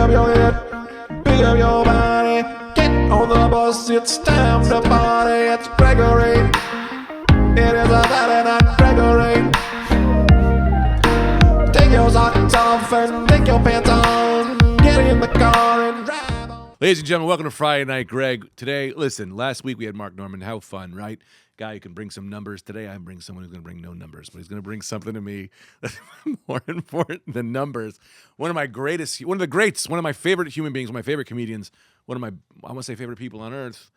up your head, pick up your body, get on the bus, it's time to party. It's Gregory, it is a Saturday night, Gregory. Take your socks off and take your pants on, get in the car and drive on. Ladies and gentlemen, welcome to Friday Night Greg. Today, listen, last week we had Mark Norman. How fun, right? Guy who can bring some numbers. Today I bring someone who's going to bring no numbers, but he's going to bring something to me that's more important than numbers. One of the greats, one of my favorite human beings, one of my favorite comedians, one of my, I want to say favorite people on earth,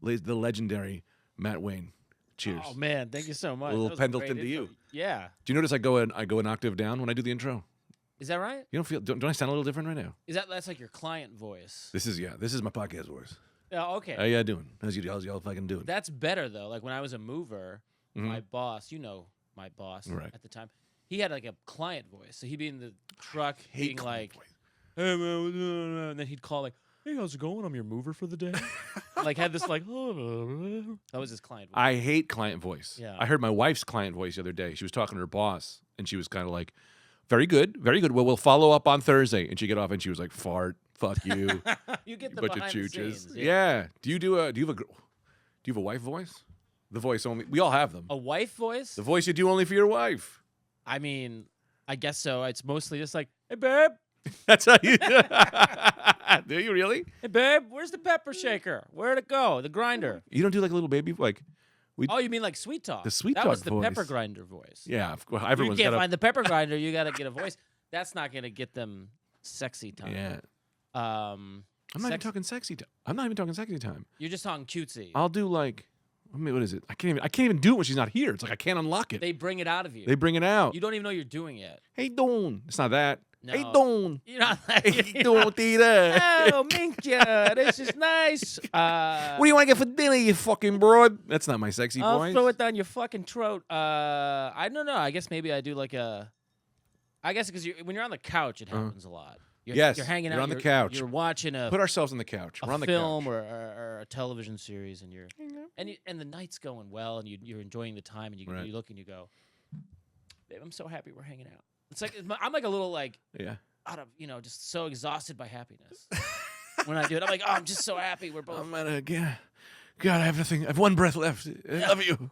the legendary Matt Wayne. Cheers. Oh, man, thank you so much. A little Pendleton to you. Yeah. Do you notice I go an octave down when I do the intro? Is that right? You don't I sound a little different right now? That's like your client voice? This is my podcast voice. Oh, okay. How you doing? How's y'all fucking doing? That's better, though. Like, when I was a mover, my boss, my boss at the time, he had, like, a client voice. So he'd be in the truck being like, hey, man, what's going on? And then he'd call, like, hey, how's it going? I'm your mover for the day. Like, had this, like, that was his client voice. I hate client voice. Yeah. I heard my wife's client voice the other day. She was talking to her boss, and she was kind of like, very good, very good. Well, we'll follow up on Thursday. And she get off, and she was like, fart, fuck you. You get the bunch of behind the chooches. scenes. Yeah. Do you have a wife voice? The voice only. We all have them. A wife voice? The voice you do only for your wife. I mean, I guess so. It's mostly just like, hey, babe. That's how you do. You really? Hey, babe, where's the pepper shaker? Where'd it go? The grinder. You don't do like a little baby like. Oh, you mean like sweet talk? The sweet that talk was the voice. pepper grinder voice. Yeah, of course. You Everyone's can't got find the pepper grinder. You got to get a voice. That's not going to get them sexy time. Yeah. Um, I'm not even talking sexy time. I'm not even talking sexy time. You're just talking cutesy. I'll do like, what is it? I can't even do it when she's not here. It's like I can't unlock it. They bring it out of you. They bring it out. You don't even know you're doing it. Hey, Doon. It's not that. No. Hey, Doon. You're not like, Hey, Doon, Tita. oh, Minkja, this is nice. What do you want to get for dinner, you fucking broad? That's not my sexy I'll voice. throw it down your fucking throat. I don't know. I guess maybe I do like a. I guess because when you're on the couch, it happens a lot. Yes, you're hanging you're out on the couch. You're watching a Put ourselves on the couch. We're on the film couch. or a television series, and and the night's going well, and you're enjoying the time, and you look and you go, babe, I'm so happy we're hanging out. It's like I'm like a little like out of just so exhausted by happiness when I do it. I'm like, oh, I'm just so happy we're both. God, I have nothing. I have one breath left. I love you.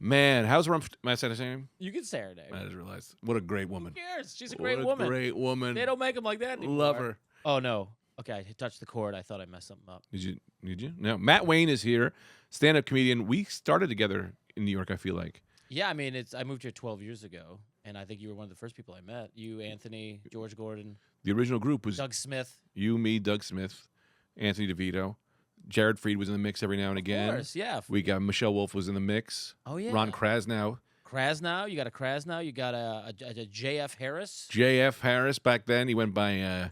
Man, how's Rump? Am I saying her name? You can say her name. I just realized. What a great woman. Who cares? She's a great What woman. Great woman. They don't make them like that anymore. Love her. Oh no. Okay, I touched the cord. I thought I messed something up. Did you? No. Matt Wayne is here, stand-up comedian. We started together in New York, I feel like. Yeah, I mean, I moved here 12 years ago, and I think you were one of the first people I met. You, Anthony, George Gordon. The original group was Doug Smith. You, me, Doug Smith, Anthony DeVito. Jared Freed was in the mix every now and again. Of course, yeah. We got Michelle Wolf was in the mix. Oh, yeah. Ron Krasnow. Krasnow. You got a Krasnow. You got a J.F. Harris. J.F. Harris back then. He went by...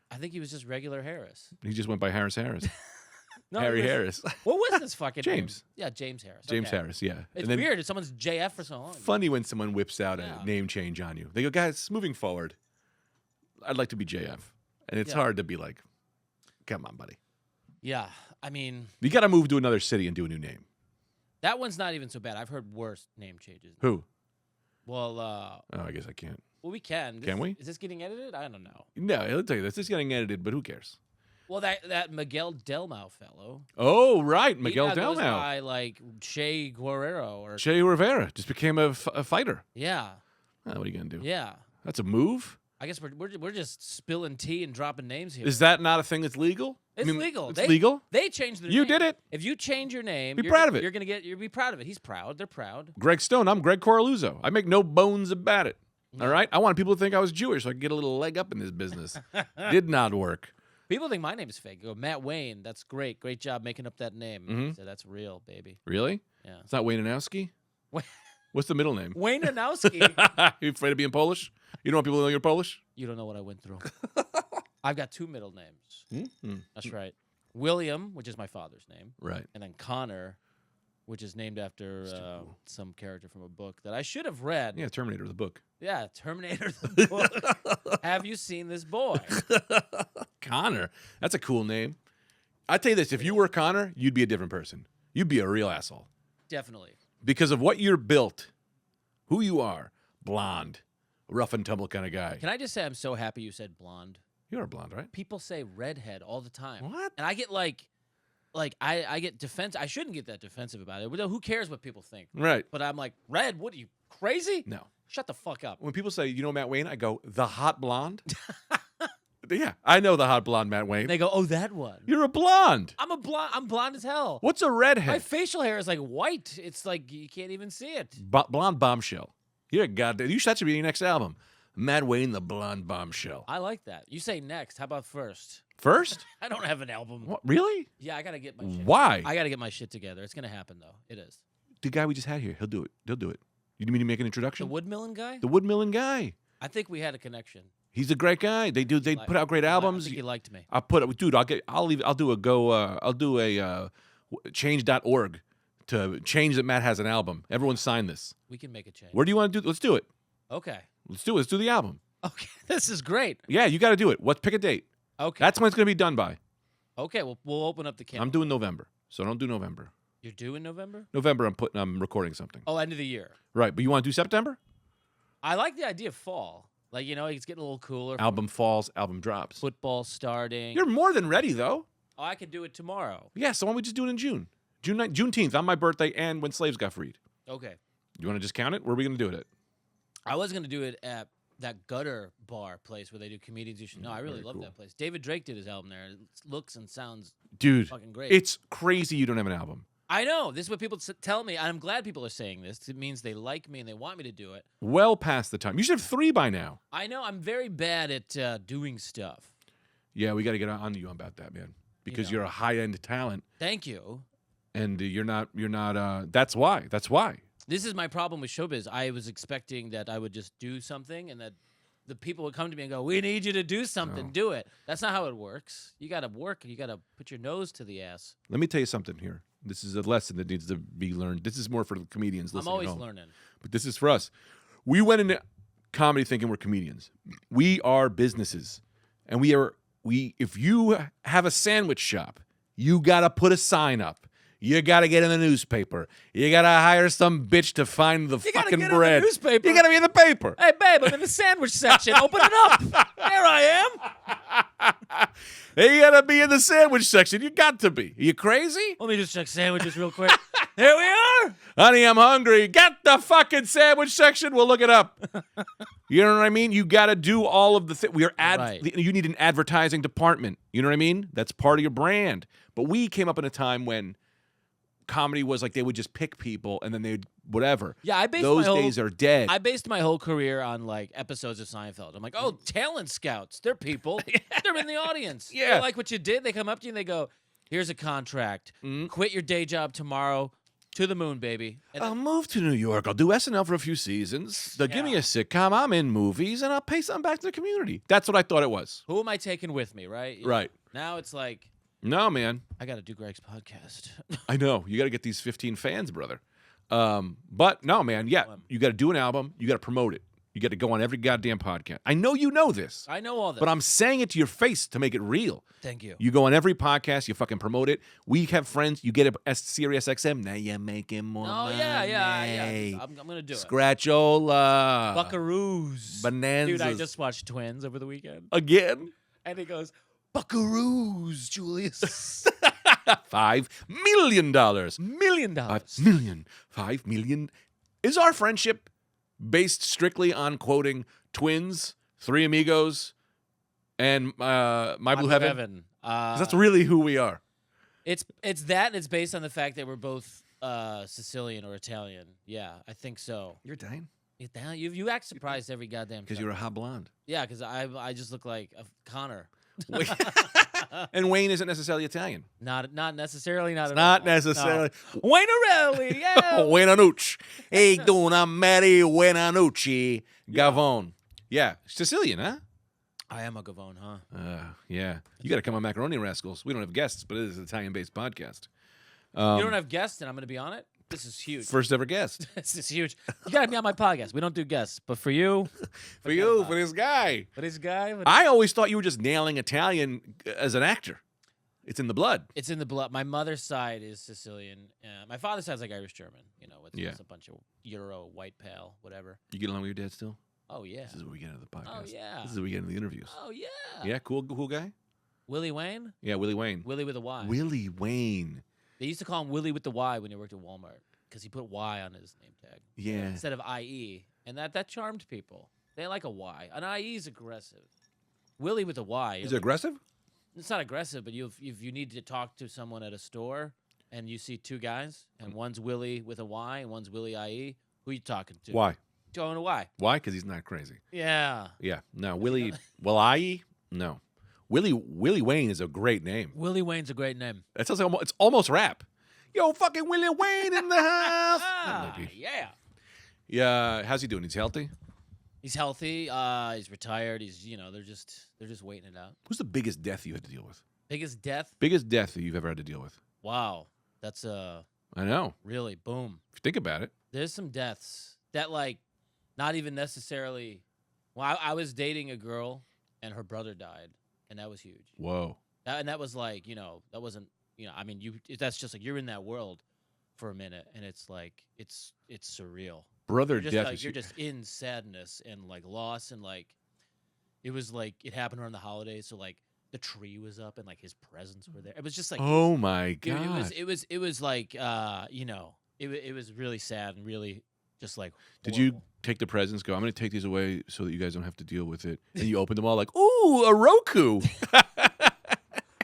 I think he was just regular Harris. He just went by Harris. No, Harry Harris. What was this fucking James. name? Yeah, James Harris. James Okay. Harris, yeah. It's and then, weird. Someone's JF for so long. Funny when someone whips out a name change on you. They go, guys, moving forward, I'd like to be JF. And it's hard to be like, come on, buddy. Yeah, I mean... You got to move to another city and do a new name. That one's not even so bad. I've heard worse name changes. Who? Well, Oh, I guess I can't. Well, we can. Can we? Is this getting edited? I don't know. No, I'll tell you this. This is getting edited, but who cares? Well, that Miguel Delmau fellow. Oh, right. Miguel he now Delmau. goes by like Che Guerrero or Che Rivera just became a fighter. Yeah. Oh, what are you going to do? Yeah. That's a move? I guess we're just spilling tea and dropping names here. Is that not a thing that's legal? It's legal. It's legal? They changed their name. You did it. If you change your name, Be proud of it. You'll be proud of it. He's proud. They're proud. Greg Stone. I'm Greg Coraluzzo. I make no bones about it. All right? I wanted people to think I was Jewish so I could get a little leg up in this business. Did not work. People think my name is fake. They go, Matt Wayne. That's great. Great job making up that name. I said, that's real, baby. Really? Yeah. It's not Wayne Anowski? What's the middle name? Wayne Anowski. You afraid of being Polish? You don't want people to know you're Polish? You don't know what I went through. I've got two middle names. Mm-hmm. That's right. William, which is my father's name. Right. And then Connor, which is named after some character from a book that I should have read. Yeah, Terminator, the book. Yeah, Terminator the book. Have you seen this boy? Connor. That's a cool name. I tell you this, if you were Connor, you'd be a different person. You'd be a real asshole. Definitely. Because of what you're built, who you are, blonde, rough and tumble kind of guy. Can I just say I'm so happy you said blonde? You're a blonde, right? People say redhead all the time. What? And I get I get defensive. I shouldn't get that defensive about it. Who cares what people think? Right. But I'm like, red? What are you, crazy? No. Shut the fuck up. When people say, you know Matt Wayne, I go, the hot blonde? Yeah, I know the hot blonde Matt Wayne. And they go, oh, that one. You're a blonde. I'm blonde as hell. What's a redhead? My facial hair is like white. It's like you can't even see it. Blonde bombshell. You're a goddamn. That should be your next album. Matt Wayne, the blonde bombshell. I like that. You say next. How about first? First? I don't have an album. What? Really? Yeah, I got to get my shit. Why? I got to get my shit together. It's going to happen, though. It is. The guy we just had here, he'll do it. He'll do it. You need me to make an introduction? The Woodmilling guy? The Woodmilling guy. I think we had a connection. He's a great guy. They put out great albums. I think he liked me. I'll do a change.org to change that Matt has an album. Everyone sign this. We can make a change. Where do you want to do? Let's do it. Okay. Let's do it. Let's do the album. Okay. This is great. Yeah, you got to do it. Pick a date. Okay. That's when it's going to be done by. Okay, we'll open up the camera. I'm doing November, so don't do November. You're due in November? November, I'm recording something. Oh, end of the year. Right, but you want to do September? I like the idea of fall. Like, it's getting a little cooler. Album falls, album drops. Football starting. You're more than ready, though. Oh, I could do it tomorrow. Yeah, so why don't we just do it in June? Juneteenth, on my birthday and when slaves got freed. Okay. You want to just count it? Where are we going to do it at? I was going to do it at that gutter bar place where they do comedians. You should know. I really love that place. David Drake did his album there. It looks and sounds fucking great. It's crazy you don't have an album. I know. This is what people tell me. I'm glad people are saying this. It means they like me and they want me to do it. Well past the time. You should have 3 by now. I know. I'm very bad at doing stuff. Yeah, we got to get on to you about that, man. Because you're a high-end talent. Thank you. And you're not, that's why. This is my problem with showbiz. I was expecting that I would just do something and that the people would come to me and go, we need you to do something. No. Do it. That's not how it works. You got to work. You got to put your nose to the ass. Let me tell you something here. This is a lesson that needs to be learned. This is more for the comedians listening I'm always at home. learning. But this is for us. We went into comedy thinking we're comedians. We are businesses. And if you have a sandwich shop, you got to put a sign up. You got to get in the newspaper. You got to hire some bitch to find the fucking bread. You got to get in the newspaper. You got to be in the paper. Hey, babe, I'm in the sandwich section. Open it up. There I am. Hey, you got to be in the sandwich section. You got to be. Are you crazy? Let me just check sandwiches real quick. Here we are. Honey, I'm hungry. Get the fucking sandwich section. We'll look it up. You know what I mean? You got to do all of the things. You need an advertising department. You know what I mean? That's part of your brand. But we came up in a time when comedy was like they would just pick people and then they'd whatever. Yeah, those days are dead. I based my whole career on like episodes of Seinfeld. I'm like, oh, talent scouts. They're people. They're in the audience. Yeah. They like what you did. They come up to you and they go, here's a contract. Quit your day job tomorrow. To the moon, baby. And I'll move to New York. I'll do SNL for a few seasons. They'll give me a sitcom. I'm in movies, and I'll pay something back to the community. That's what I thought it was. who am I taking with me, right? Right. Now it's like, No, man. I got to do Greg's podcast. I know. You got to get these 15 fans, brother. But no, man. Yeah, you got to do an album. You got to promote it. You got to go on every goddamn podcast. I know you know this. I know all this. But I'm saying it to your face to make it real. Thank you. You go on every podcast. You fucking promote it. We have friends. You get a Sirius XM. Now you're making more money. Yeah. I'm going to do it. Scratchola. Buckaroos. Bonanzas. Dude, I just watched Twins over the weekend. Again? And he goes, Buckaroos, Julius. $5 million. $1 million. $5 million. Is our friendship based strictly on quoting Twins, Three Amigos, and My Blue Heaven? 'Cause that's really who we are. It's that, and it's based on the fact that we're both Sicilian or Italian. Yeah, I think so. You're Italian? You act surprised every goddamn time. Because you're a hot blonde. Yeah, because I just look like a Connor. And Wayne isn't necessarily Italian. Not necessarily. Not necessarily. No. Waynearelli, yeah. Waynanucci. Hey, dona Mary Waynanucci. Gavone. Yeah. Sicilian, huh? I am a Gavone, huh? Yeah. You got to come on Macaroni Rascals. We don't have guests, but it is an Italian-based podcast. You don't have guests, and I'm going to be on it? This is huge. First ever guest. This is huge. You got to be on my podcast. We don't do guests, but for you. for this guy. For this guy. I always thought you were just nailing Italian as an actor. It's in the blood. It's in the blood. My mother's side is Sicilian. My father's side's like Irish-German, with a bunch of Euro, white pale, whatever. You get along with your dad still? Oh yeah. This is where we get into the podcast. Oh yeah. This is where we get into the interviews. Oh yeah. Yeah, cool guy? Willie Wayne? Yeah, Willie Wayne. Willie with a Y. Willie Wayne. They used to call him Willie with the Y when he worked at Walmart because he put Y on his name tag. Yeah. Instead of IE. And that charmed people. They like a Y. An IE is aggressive. Willie with a Y. Is it aggressive? It's not aggressive, but if you need to talk to someone at a store and you see two guys and one's Willie with a Y and one's Willie IE, who are you talking to? Why? Don't know why. Why? Because he's not crazy. Yeah. Yeah. No, Willie. Well, I. No. Willie Wayne is a great name. Willie Wayne's a great name. It sounds like it's almost rap. Yo, fucking Willie Wayne in the house. Yeah. Yeah. How's he doing? He's healthy. He's healthy. He's retired. He's they're just waiting it out. Who's the biggest death you had to deal with? Biggest death? Biggest death that you've ever had to deal with? Wow. That's I know. really boom. If you think about it. There's some deaths that not even necessarily. Well, I was dating a girl and her brother died, and that was huge. Whoa. And that was that wasn't I mean that's just like you're in that world for a minute, and it's like it's surreal. Brother You're just, death. you're just in sadness and loss, and it was it happened around the holidays, so the tree was up and his presents were there. It was just oh my god. It was it was really sad and really just Did you take the presents? Go. I'm going to take these away so that you guys don't have to deal with it. And you opened them all ooh, a Roku.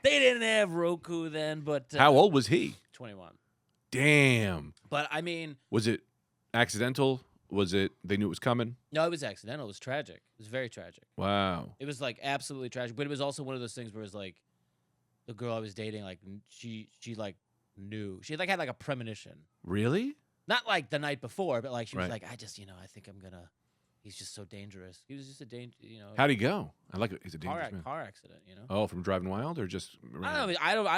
They didn't have Roku then, but how old was he? 21. Damn. But I mean, was it accidental? Was it they knew it was coming? No, it was accidental. It was tragic. It was very tragic. Wow. It was absolutely tragic, but it was also one of those things where it was the girl I was dating, she knew. She had a premonition. Really? Not the night before, but she was Right. I just, I think I'm gonna. He's just so dangerous. He was just a danger, How'd he go? I like it. He's a dangerous man. car accident, Oh, from driving wild or just? I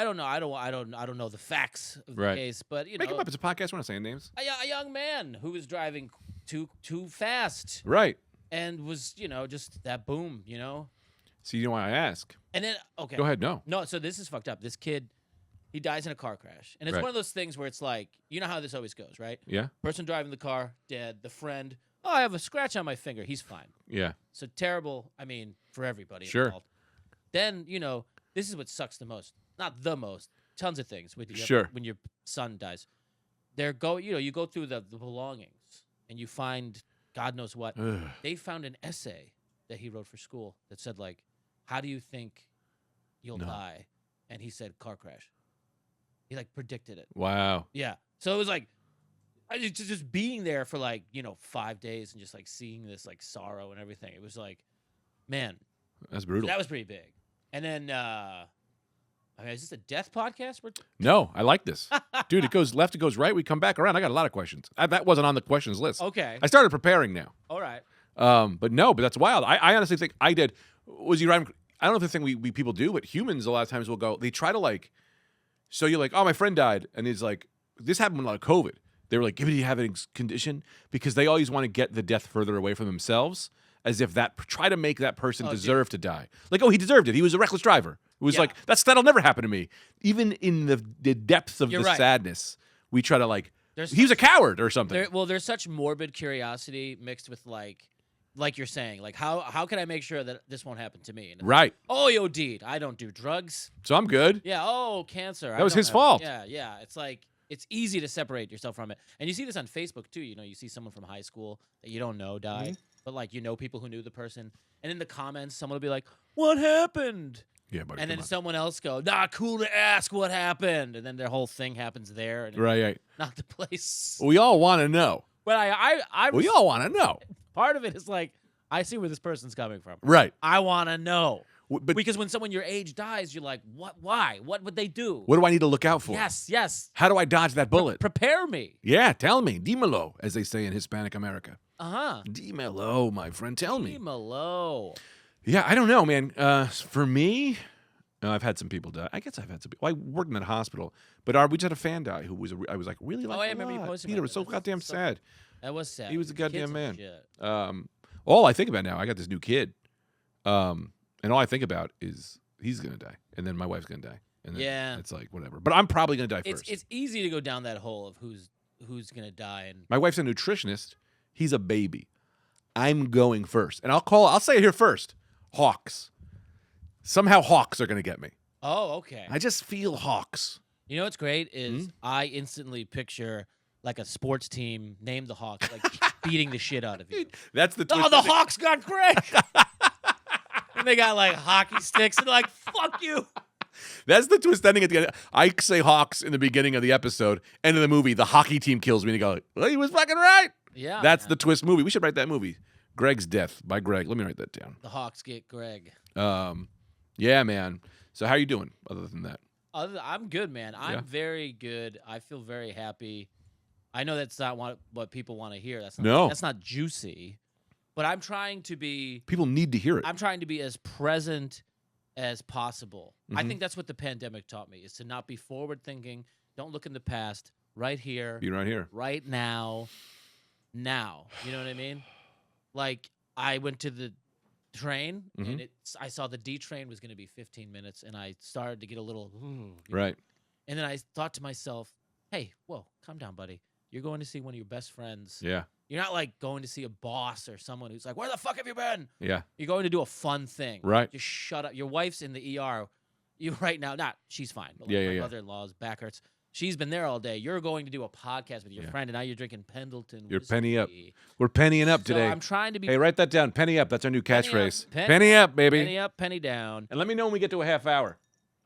don't know. I don't know the facts of the Right. case, but Make him up. It's a podcast. We're not saying names. a young man who was driving too fast Right. and was just that boom, So you know why I ask? And then okay, Go ahead. No. No, so this is fucked up. This kid, he dies in a car crash, and it's Right. one of those things where it's you know how this always goes, right? Yeah. Person driving the car dead. The friend, oh, I have a scratch on my finger. He's fine. Yeah. So terrible. I mean, for everybody Sure. involved. Then this is what sucks the most. Not the most. Tons of things with you. Sure. When your son dies, you go through the belongings and you find God knows what. Ugh. They found an essay that he wrote for school that said how do you think you'll die? And he said car crash. He predicted it. Wow. Yeah. So it was I just being there for 5 days and just seeing this sorrow and everything. It was man, That's brutal. that was pretty big. And then is this a death podcast? No, I like this. Dude, it goes left, it goes right. We come back around. I got a lot of questions. That wasn't on the questions list. Okay. I started preparing now. All right. But that's wild. I honestly think I did. Was he driving? I don't know if the thing we people do, but humans a lot of times will go, they try to so you're oh, my friend died. And he's this happened with a lot of COVID. They were did he have a condition? Because they always want to get the death further away from themselves, as if try to make that person deserve to die. Oh, he deserved it. He was a reckless driver. It was that'll never happen to me. Even in the depths of sadness, we try to he was a coward or something. There's such morbid curiosity mixed with like you're saying, how can I make sure that this won't happen to me? And Right. Oh, he OD'd. I don't do drugs. So I'm good. Yeah. Oh, cancer. That was his fault. Yeah. Yeah. It's it's easy to separate yourself from it. And you see this on Facebook too. You see someone from high school that you don't know died, but people who knew the person. And in the comments, someone will be like, "What happened?" Yeah, buddy. And then someone else go, "Nah, cool to ask what happened." And then their whole thing happens there. And right. Not the place. We all want to know. But We all want to know. Part of it is I see where this person's coming from. Right. I want to know. But Because when someone your age dies, you're what? Why? What would they do? What do I need to look out for? Yes. How do I dodge that bullet? Prepare me. Yeah, tell me. Dímelo, as they say in Hispanic America. Uh-huh. Dímelo, my friend. Tell me. Dímelo. Yeah, I don't know, man. For me, I've had some people die. I guess I've had some people. I worked in that hospital, but we just had a fan die who was I was really I remember you posting Peter about was so that. goddamn sad. That was sad. He was a goddamn Kids man. and shit. All I think about now, I got this new kid, and all I think about is he's gonna die, and then my wife's gonna die, and then it's whatever. But I'm probably gonna die first. It's easy to go down that hole of who's gonna die, and My wife's a nutritionist. He's a baby. I'm going first. And I'll say it here first. Hawks. Somehow Hawks are going to get me. Oh, okay. I just feel Hawks. You know what's great is I instantly picture like a sports team named the Hawks, like beating the shit out of you. That's the twist. Oh, the Hawks got Greg. And they got like hockey sticks and like, fuck you. That's the twist ending at the end. I say Hawks in the beginning of the episode. End of the movie, the hockey team kills me. And you go, well, he was fucking right. Yeah. That's the twist movie. We should write that movie. Greg's Death by Greg. Let me write that down. The Hawks get Greg. Yeah, man. So how you doing other than that? I'm good, man. I'm very good. I feel very happy. I know that's not what people want to hear. That's not juicy. But I'm trying to be. People need to hear it. I'm trying to be as present as possible. I think that's what the pandemic taught me: is to not be forward thinking. Don't look in the past. Right here. Be right here. Right now. Now. You know what I mean? Like I went to the train and I saw the D train was going to be 15 minutes, and I started to get a little right. And then I thought to myself, "Hey, whoa, calm down, buddy. You're going to see one of your best friends. Yeah. You're not like going to see a boss or someone who's like, where the fuck have you been? Yeah. You're going to do a fun thing. Right. Just shut up. Your wife's in the ER. You right now, she's fine. But Yeah, like yeah, my yeah. mother-in-law's back hurts. She's been there all day. You're going to do a podcast with your friend, and now you're drinking Pendleton. You're whiskey. penny up. We're pennying up So today. I'm trying to be. Hey, write that down. Penny up. That's our new Penny catchphrase. up, Penny up, baby. Penny up, penny down. And let me know when we get to a half hour.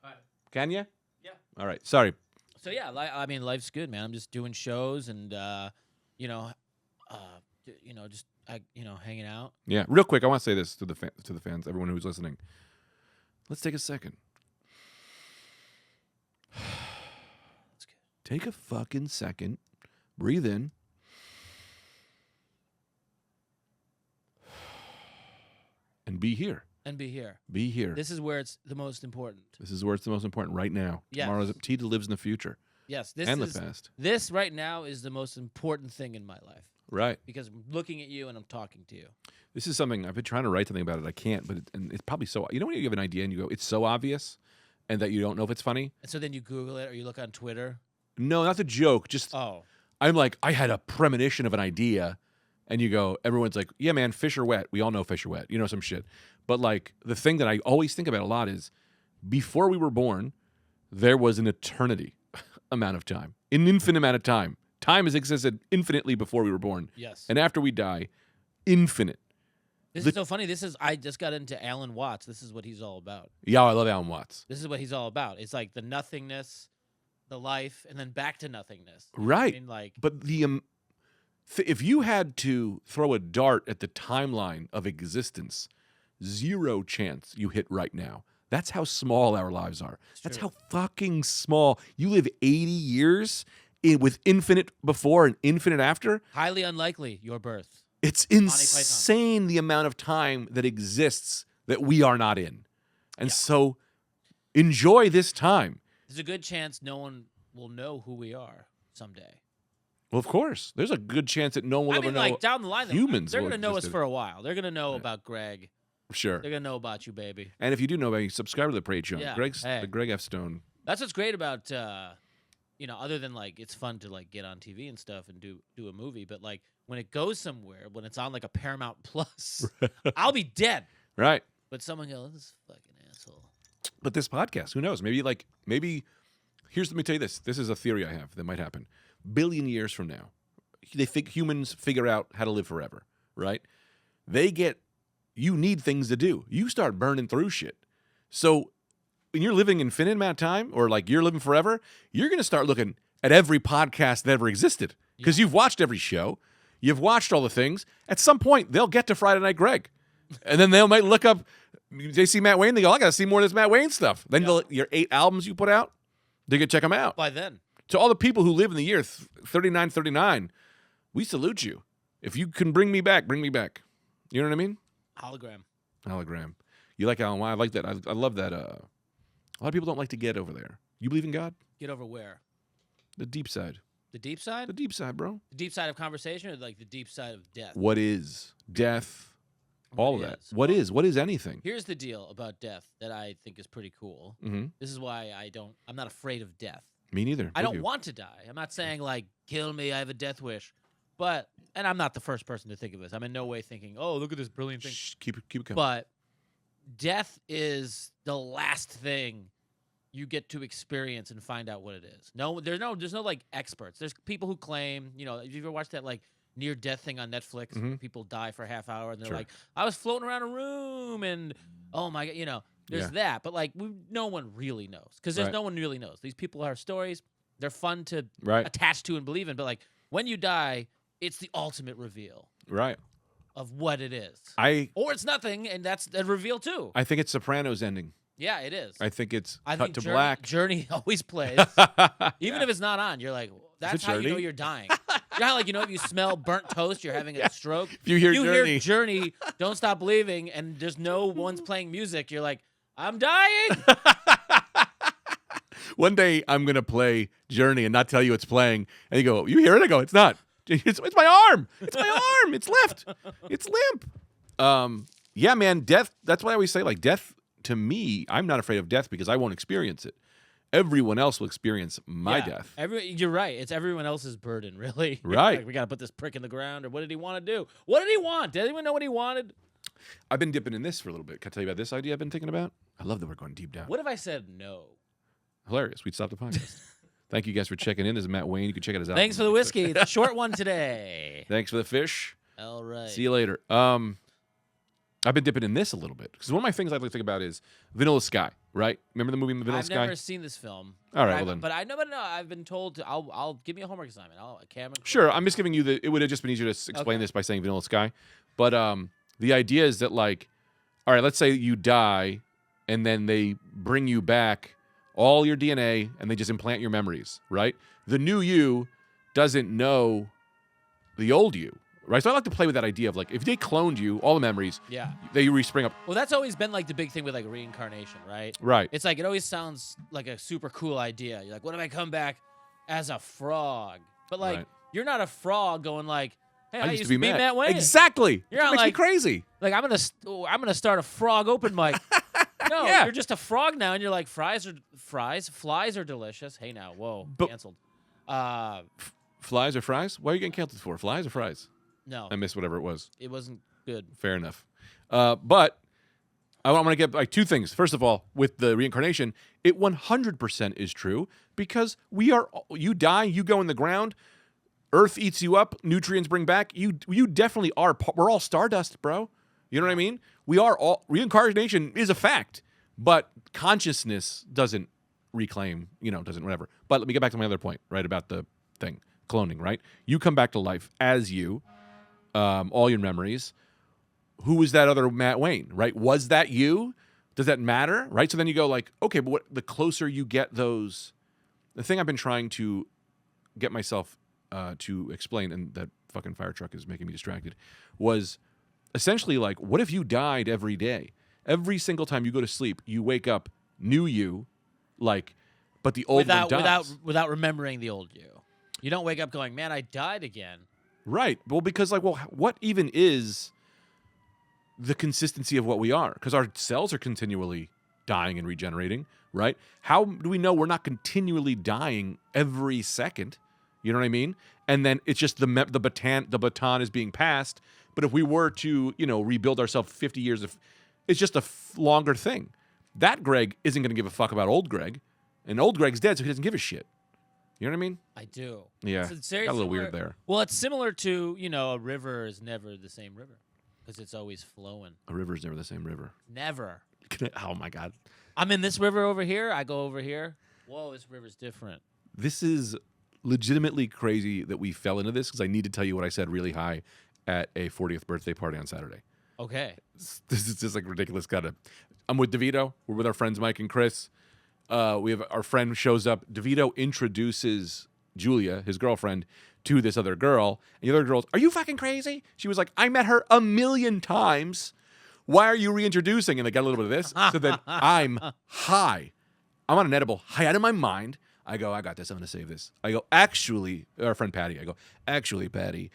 All right. Can you? Yeah. All right. Sorry. So yeah, I mean, life's good, man. I'm just doing shows and just hanging out. Yeah. Real quick, I want to say this to the fans, everyone who's listening. Let's take a second. That's good. Take a fucking second. Breathe in. And be here. And be here. Be here. This is where it's the most important. This is where it's the most important right now. Yes. Tomorrow's Tita lives in the future Yes, and the past. This right now is the most important thing in my life Right. because I'm looking at you and I'm talking to you. This is something I've been trying to write something about it. I can't, but it's probably so. You know when you have an idea and you go, it's so obvious, and that you don't know if it's funny. And so then you Google it or you look on Twitter. No, not the joke. Just I'm like, I had a premonition of an idea, and you go, everyone's like, yeah, man, fish are wet. We all know fish are wet. You know, some shit. But like the thing that I always think about a lot is, before we were born, there was an eternity amount of time, an infinite amount of time. Time has existed infinitely before we were born. Yes. And after we die, infinite. This is so funny. I just got into Alan Watts. This is what he's all about. Yeah, I love Alan Watts. This is what he's all about. It's like the nothingness, the life, and then back to nothingness. Right. I mean, like, but the if you had to throw a dart at the timeline of existence, 0 chance you hit right now. That's how small our lives are. That's how fucking small. You live 80 years with infinite before and infinite after. highly unlikely your birth. It's insane the amount of time that exists that we are not in. And so enjoy this time. There's a good chance no one will know who we are someday. Well, of course. There's a good chance that no one will ever know. Like down the line, humans they're will going to know us exist. for a while. They're going to know about Greg. Sure. They're going to know about you, baby. And if you do know about you, subscribe to the Patreon. Yeah. The Greg F. Stone. That's what's great about, other than like it's fun to like get on TV and stuff and do a movie, but like when it goes somewhere, when it's on like a Paramount Plus, I'll be dead. Right. But someone goes, this fucking asshole. But this podcast, who knows? Maybe let me tell you this. This is a theory I have that might happen. Billion years from now, they think humans figure out how to live forever, right? You need things to do. You start burning through shit. So when you're living infinite amount of time, or like you're living forever, you're going to start looking at every podcast that ever existed because you've watched every show. You've watched all the things. At some point, they'll get to Friday Night Greg. And then they might look up, they see Matt Wayne, they go, I got to see more of this Matt Wayne stuff. Then your 8 albums you put out, they can check them out. By then. To all the people who live in the year 3939, we salute you. If you can bring me back, bring me back. You know what I mean? Hologram. You like Alan Watts? I like that. I love that. A lot of people don't like to get over there. You believe in God? Get over where? The deep side. The deep side? The deep side, bro. The deep side of conversation or like the deep side of death? What is death? All of that. What is anything? Here's the deal about death that I think is pretty cool. Mm-hmm. This is why I'm not afraid of death. Me neither. I don't want to die. I'm not saying like, kill me, I have a death wish. But and I'm not the first person to think of this. I'm in no way thinking, oh, look at this brilliant thing. Shh, keep it coming. But death is the last thing you get to experience and find out what it is. There's no like experts. There's people who claim, if you ever watched that like near death thing on Netflix, where people die for a half hour and they're like, I was floating around a room and oh my god, there's that. But like no one really knows because there's no one really knows. These people are stories. They're fun to attach to and believe in. But like when you die, it's the ultimate reveal. Right. Of what it is. Or it's nothing, and that's a reveal too. I think it's Sopranos ending. Yeah, it is. I think it's cut think to black. Journey always plays. Even if it's not on, you're like, that's how you know you're dying. You know how, like, if you smell burnt toast, you're having a stroke? If you hear hear Journey, Don't Stop Believing, and there's no one's playing music, you're like, I'm dying. One day I'm going to play Journey and not tell you it's playing. And you go, you hear it? I go, it's not. It's my arm. It's my arm. It's left. It's limp. Yeah, man, death. That's why I always say, like, death, to me, I'm not afraid of death because I won't experience it. Everyone else will experience my death. You're right. It's everyone else's burden, really. Right. Like, we got to put this prick in the ground, or what did he want to do? What did he want? Did anyone know what he wanted? I've been dipping in this for a little bit. Can I tell you about this idea I've been thinking about? I love that we're going deep down. What if I said no? Hilarious. We'd stop the podcast. Thank you guys for checking in. This is Matt Wayne. You can check out his album. Thanks for the whiskey. It's a short one today. Thanks for the fish. All right. See you later. I've been dipping in this a little bit because one of my things I like to think about is Vanilla Sky, right? Remember the movie Vanilla Sky? I've never seen this film. All right, well then. But I know, I've been told I'll give me a homework assignment. Sure, I'm just giving you it would have just been easier to explain this by saying Vanilla Sky, but the idea is that, like, all right, let's say you die, and then they bring you back all your DNA, and they just implant your memories, right? The new you doesn't know the old you. Right, so I like to play with that idea of, like, if they cloned you, all the memories, they respring up. Well, that's always been like the big thing with like reincarnation, right? Right. It's like it always sounds like a super cool idea. You're like, what if I come back as a frog? But like, you're not a frog going like, hey, I used to be Matt Wayne. Exactly. You're not makes like me crazy. Like I'm gonna start a frog open mic. No, you're just a frog now, and you're like flies are delicious. Hey now, whoa, canceled. Flies or fries? Why are you getting canceled for? Flies or fries? No. I missed whatever it was. It wasn't good. Fair enough. But I want to get like two things. First of all, with the reincarnation, it 100% is true because you die, you go in the ground, Earth eats you up, nutrients bring back. You definitely are. We're all stardust, bro. You know what I mean? We are all. Reincarnation is a fact, but consciousness doesn't reclaim, doesn't whatever. But let me get back to my other point, right, about the thing, cloning, right? You come back to life as you. All your memories. Who was that other Matt Wayne, right? Was that you? Does that matter, right? So then you go like, okay, but the closer you get those, the thing I've been trying to get myself to explain, and that fucking fire truck is making me distracted, was essentially like, what if you died every day? Every single time you go to sleep, you wake up, new you, like, but the old one dies. Without remembering the old you. You don't wake up going, man, I died again. Right. Well, because what even is the consistency of what we are? Because our cells are continually dying and regenerating, right? How do we know we're not continually dying every second? You know what I mean? And then it's just the baton is being passed. But if we were to, rebuild ourselves 50 years, it's just a longer thing. That Greg isn't going to give a fuck about old Greg, and old Greg's dead, so he doesn't give a shit. You know what I mean? I do. Yeah, got a little weird there. Well, it's similar to, a river is never the same river because it's always flowing. A river is never the same river. Never. Oh, my God. I'm in this river over here. I go over here. Whoa, this river's different. This is legitimately crazy that we fell into this because I need to tell you what I said really high at a 40th birthday party on Saturday. Okay. This is just like ridiculous. I'm with DeVito. We're with our friends Mike and Chris. We have our friend shows up. DeVito introduces Julia, his girlfriend, to this other girl. And the other girl's, are you fucking crazy? She was like, I met her 1,000,000 times. Why are you reintroducing? And they got a little bit of this. So then I'm high. I'm on an edible, high out of my mind. I go, I got this. I'm going to save this. I go, actually, our friend Patty, I go, actually, Patty,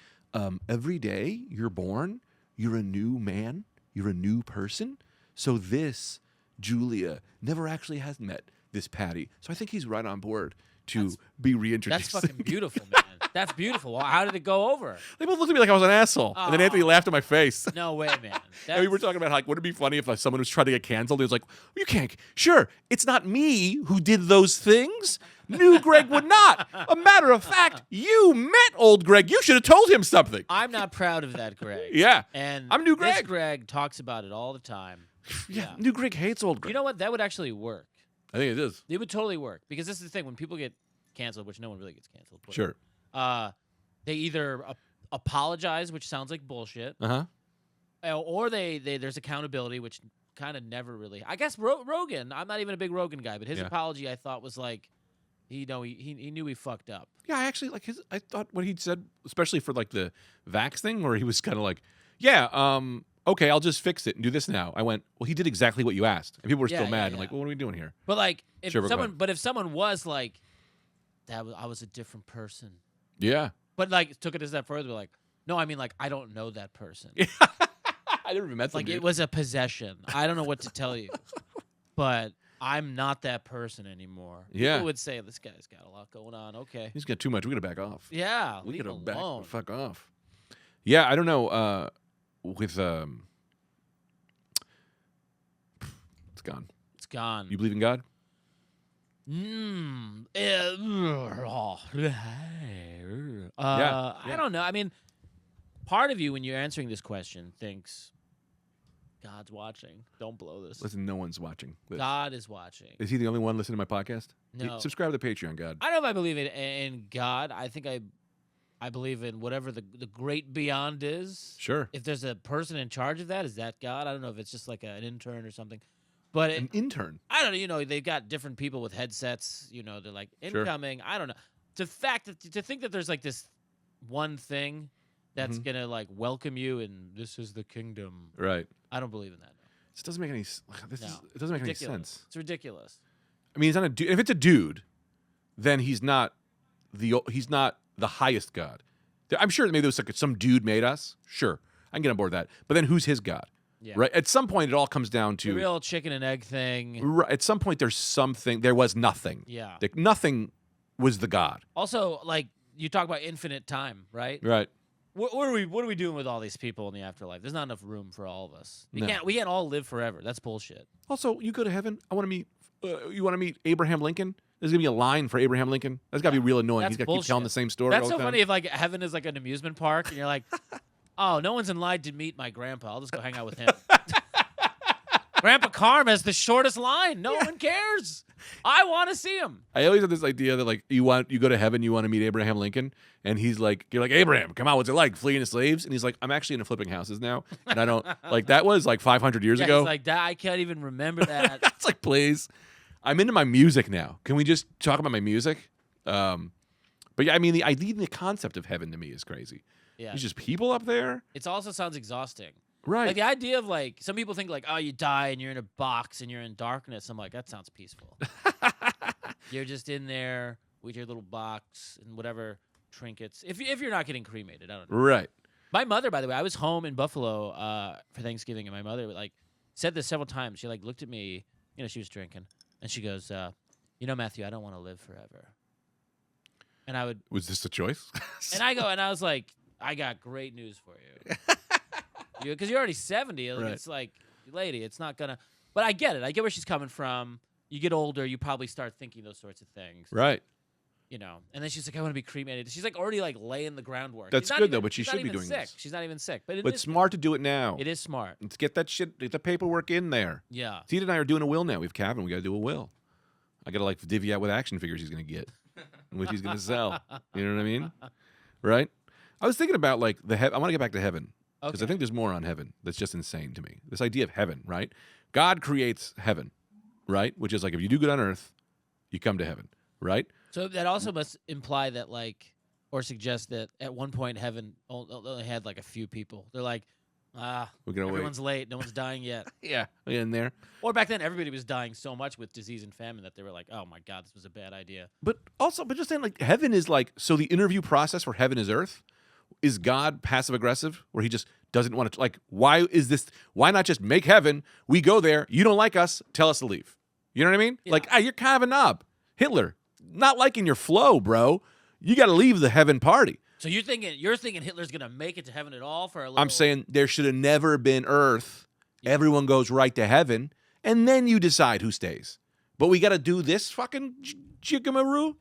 every day you're born, you're a new man. You're a new person. So this, Julia, never actually has met this Patty. So I think he's right on board to be reintroduced. That's fucking beautiful, man. That's beautiful. Well, how did it go over? They both looked at me like I was an asshole. And then Anthony laughed in my face. No way, man. And we were talking about how, like, would it be funny if someone was trying to get canceled? He was like, you can't. Sure, it's not me who did those things. New Greg would not. A matter of fact, you met old Greg. You should have told him something. I'm not proud of that, Greg. Yeah. And I'm New Greg. This Greg talks about it all the time. Yeah, New Greg hates old Greg. You know what? That would actually work. I think it is. It would totally work. Because this is the thing. When people get canceled, which no one really gets canceled. But, Sure. they either apologize, which sounds like bullshit. Or there's accountability, which kind of never really. I guess Rogan. I'm not even a big Rogan guy, but his apology I thought was like, he knew he fucked up. Yeah, I actually like his. I thought what he'd said, especially for like the Vax thing, where he was kind of like, yeah, okay, I'll just fix it and do this now. I went, well, he did exactly what you asked, and people were still mad. I'm like, well, what are we doing here? But like, if someone was like, I was a different person. Yeah. But like, took it a step further, like, no, I mean, like, I don't know that person. I never even met somebody. Like, it was a possession. I don't know what to tell you, but I'm not that person anymore. Yeah. People would say, this guy's got a lot going on. Okay. He's got too much. We got to back off. Yeah. We got to back the fuck off. Yeah, I don't know. With it's gone. It's gone. You believe in God? I don't know. I mean, part of you, when you're answering this question, thinks God's watching. Don't blow this. Listen, no one's watching this. God is watching. Is he the only one listening to my podcast? No. Subscribe to Patreon, God. I don't know if I believe in God. I think I believe in whatever the great beyond is. Sure. If there's a person in charge of that, is that God? I don't know if it's just like an intern or something. But an intern? I don't know. You know, they've got different people with headsets. You know, they're like incoming. Sure. I don't know. To think that there's like this one thing that's gonna like welcome you and this is the kingdom. Right. I don't believe in that. No. This doesn't make any. It doesn't make any sense. It's ridiculous. I mean, he's not a dude. If it's a dude, then he's not the highest God. I'm sure maybe there was like some dude made us. Sure, I can get on board with that. But then who's his God? Yeah. Right. At some point, it all comes down to the real chicken and egg thing. Right. At some point, there's something. There was nothing. Yeah. Like, nothing was the God. Also, like you talk about infinite time, right? Right. What are we doing with all these people in the afterlife? There's not enough room for all of us. We can't all live forever. That's bullshit. Also, you go to heaven. I want to meet. You want to meet Abraham Lincoln? There's gonna be a line for Abraham Lincoln. That's gotta be real annoying. That's He's gotta keep telling the same story. That's all so the time. funny if like heaven is like an amusement park and you're like, oh, no one's in line to meet my grandpa. I'll just go hang out with him. Grandpa Carm has the shortest line. No one cares. I want to see him. I always have this idea that like you go to heaven, you want to meet Abraham Lincoln, and you're like, Abraham, come on, what's it like fleeing the slaves? And he's like, I'm actually into flipping houses now, and I don't like that was like 500 years ago. He's like that. I can't even remember that. It's like, please, I'm into my music now. Can we just talk about my music? But yeah, I mean, the concept of heaven to me is crazy. Yeah, there's just people up there. It also sounds exhausting. Right. Like the idea of like some people think like, oh, you die and you're in a box and you're in darkness. I'm like, that sounds peaceful. You're just in there with your little box and whatever trinkets. If you're not getting cremated, I don't know. Right. My mother, by the way, I was home in Buffalo for Thanksgiving, and my mother like said this several times. She like looked at me, you know, she was drinking, and she goes, you know, Matthew, I don't want to live forever. And I would. Was this a choice? And I was like, I got great news for you. Because you're already 70. Right. It's like, lady, it's not going to. But I get it. I get where she's coming from. You get older, you probably start thinking those sorts of things. Right. You know. And then she's like, I want to be cremated. She's like already like laying the groundwork. That's good, though, but she should be doing sick. this. She's not even sick. But it's smart to do it now. It is smart. Let's get that shit, get the paperwork in there. Yeah. Tita and I are doing a will now. We have Calvin. We got to do a will. I got to like divvy out what action figures he's going to get, which he's going to sell. You know what I mean? Right? I was thinking about like I want to get back to heaven. Because I think there's more on heaven that's just insane to me. This idea of heaven, right? God creates heaven, right? Which is like if you do good on earth, you come to heaven, right? So that also must imply that like, or suggest that at one point heaven only had like a few people. They're like, everyone's late. No one's dying yet. Yeah, in there. Or back then, everybody was dying so much with disease and famine that they were like, oh my God, this was a bad idea. But just saying like heaven is like, so the interview process for heaven is earth? Is God passive aggressive where he just doesn't want to like why not just make heaven, we go there, you don't like us, tell us to leave. You know what I mean? Yeah. Like, you're kind of a knob. Hitler, not liking your flow, bro. You got to leave the heaven party. So you're thinking Hitler's gonna make it to heaven at all for a little? I'm saying there should have never been Earth. Yeah. Everyone goes right to heaven, and then you decide who stays. But we got to do this fucking jiggamaroo?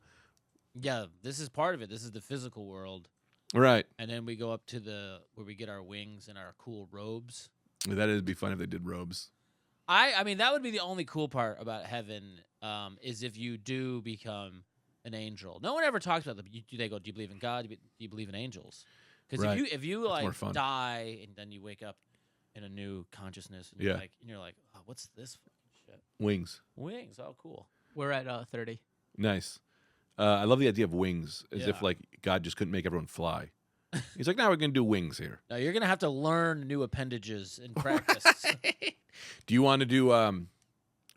Yeah, this is part of it. This is the physical world. Right. And then we go up to where we get our wings and our cool robes. That'd be fun if they did robes. I mean, that would be the only cool part about heaven, is if you do become an angel. No one ever talks about them. They go, do you believe in God? Do you believe in angels? Because if you like die and then you wake up in a new consciousness, and you're like, oh, what's this shit? Wings. Oh, cool. We're at 30. Nice. I love the idea of wings, as if like God just couldn't make everyone fly. He's like, now we're gonna do wings here. No, you're gonna have to learn new appendages and practice. Do you want to do?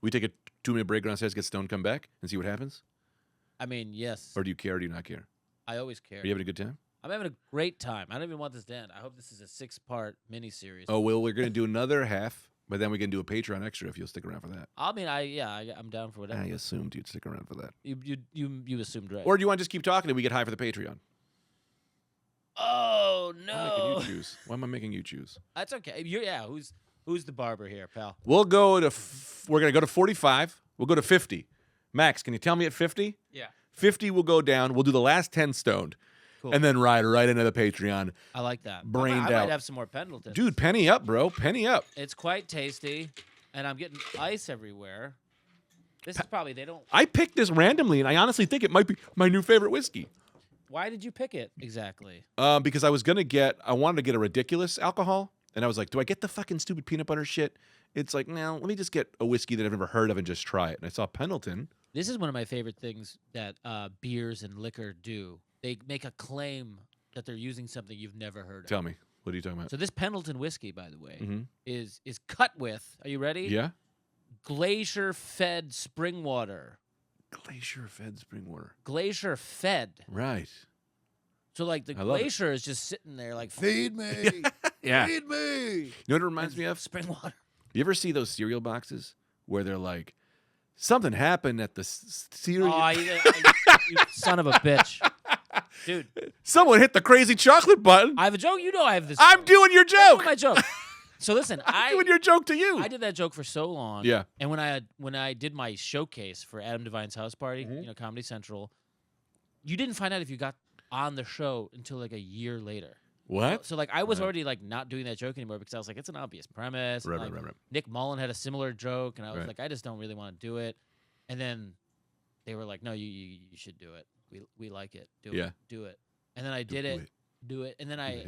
We take a 2-minute break, go downstairs, get stoned, come back, and see what happens. I mean, yes. Or do you care? Or do you not care? I always care. Are you having a good time? I'm having a great time. I don't even want this to end. I hope this is a 6-part miniseries. Oh well, we're gonna do another half, but then we can do a Patreon extra if you'll stick around for that. I mean, I'm down for whatever. I assumed you'd stick around for that. You assumed right. Or do you want to just keep talking and we get high for the Patreon? Oh no! I'm making you choose. Why am I making you choose? That's okay. Who's the barber here, pal? We'll go to. We're gonna go to 45. We'll go to 50. Max, can you tell me at 50? Yeah. 50 will go down. We'll do the last 10 stoned. Cool. And then ride right into the Patreon. I like that. Brained I out. might have some more Pendleton. Dude, penny up, bro. Penny up. It's quite tasty, and I'm getting ice everywhere. This is probably they don't. I picked this randomly, and I honestly think it might be my new favorite whiskey. Why did you pick it exactly? Because I wanted to get a ridiculous alcohol, and I was like, do I get the fucking stupid peanut butter shit? It's like, no, let me just get a whiskey that I've never heard of and just try it. And I saw Pendleton. This is one of my favorite things that beers and liquor do. They make a claim that they're using something you've never heard of. Tell me, what are you talking about? So this Pendleton whiskey, by the way, is cut with, are you ready? Yeah. Glacier-fed spring water. Glacier-fed spring water. Glacier-fed. Right. So, like, the glacier is just sitting there like, feed me. Yeah. Feed me. You know what it reminds me of? Spring water. You ever see those cereal boxes where they're like, something happened at the cereal? Oh, you son of a bitch. Dude. Someone hit the crazy chocolate button. I have a joke. You know I have this I'm joke. doing your joke. That's my joke. So listen, I'm doing your joke to you. I did that joke for so long. Yeah. And when I did my showcase for Adam Devine's house party, Comedy Central, you didn't find out if you got on the show until like a year later. What? So like I was already like not doing that joke anymore because I was like, it's an obvious premise. Right. Nick Mullen had a similar joke, and I was like, I just don't really want to do it. And then they were like, no, you should do it. We like it. Do it. And then I did it. Do it. And then I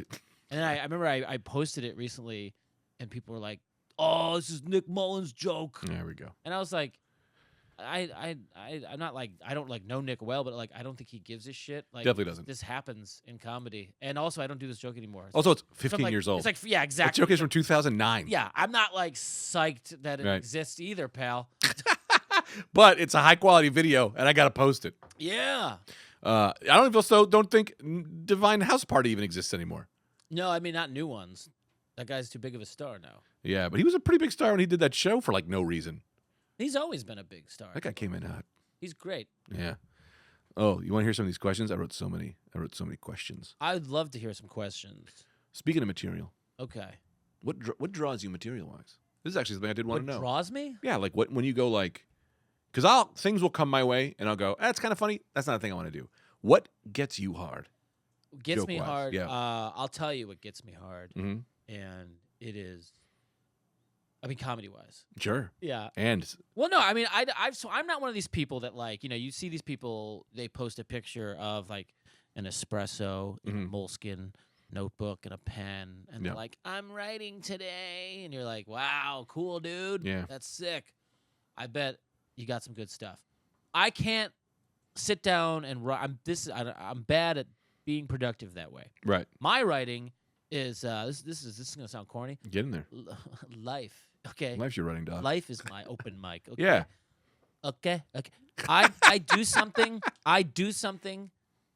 remember I posted it recently, and people were like, oh, this is Nick Mullen's joke. There we go. And I was like, I'm not like I don't like know Nick well, but like I don't think he gives a shit. Like Definitely doesn't. This happens in comedy, and also I don't do this joke anymore. Also, it's 15 years old. It's like exactly. That joke is from 2009. Yeah, I'm not like psyched that it exists either, pal. But it's a high quality video, and I gotta post it. Yeah. I don't think Divine House Party even exists anymore. No, I mean not new ones. That guy's too big of a star now. Yeah, but he was a pretty big star when he did that show for like no reason. He's always been a big star. That guy came in hot. He's great. Yeah. Oh, you want to hear some of these questions? I wrote so many questions. I would love to hear some questions. Speaking of material, okay. What draws you material wise? This is actually something I did want to know. What draws me? Yeah, like when you go like, because things will come my way and I'll go, that's kind of funny. That's not a thing I want to do. What gets you hard? Gets me hard. Yeah. I'll tell you what gets me hard, and it is. I mean, comedy-wise. Sure. Yeah. And well, no, I mean, I'm not one of these people that like, you see these people, they post a picture of like an espresso in a moleskin notebook and a pen, and they're like, I'm writing today, and you're like, wow, cool, dude. Yeah. That's sick. I bet you got some good stuff. I can't sit down and write. I'm bad at being productive that way. Right. My writing is this is gonna sound corny. Get in there. Life. Okay. Life's your running dog. Life is my open mic. Okay. Yeah. Okay. I do something.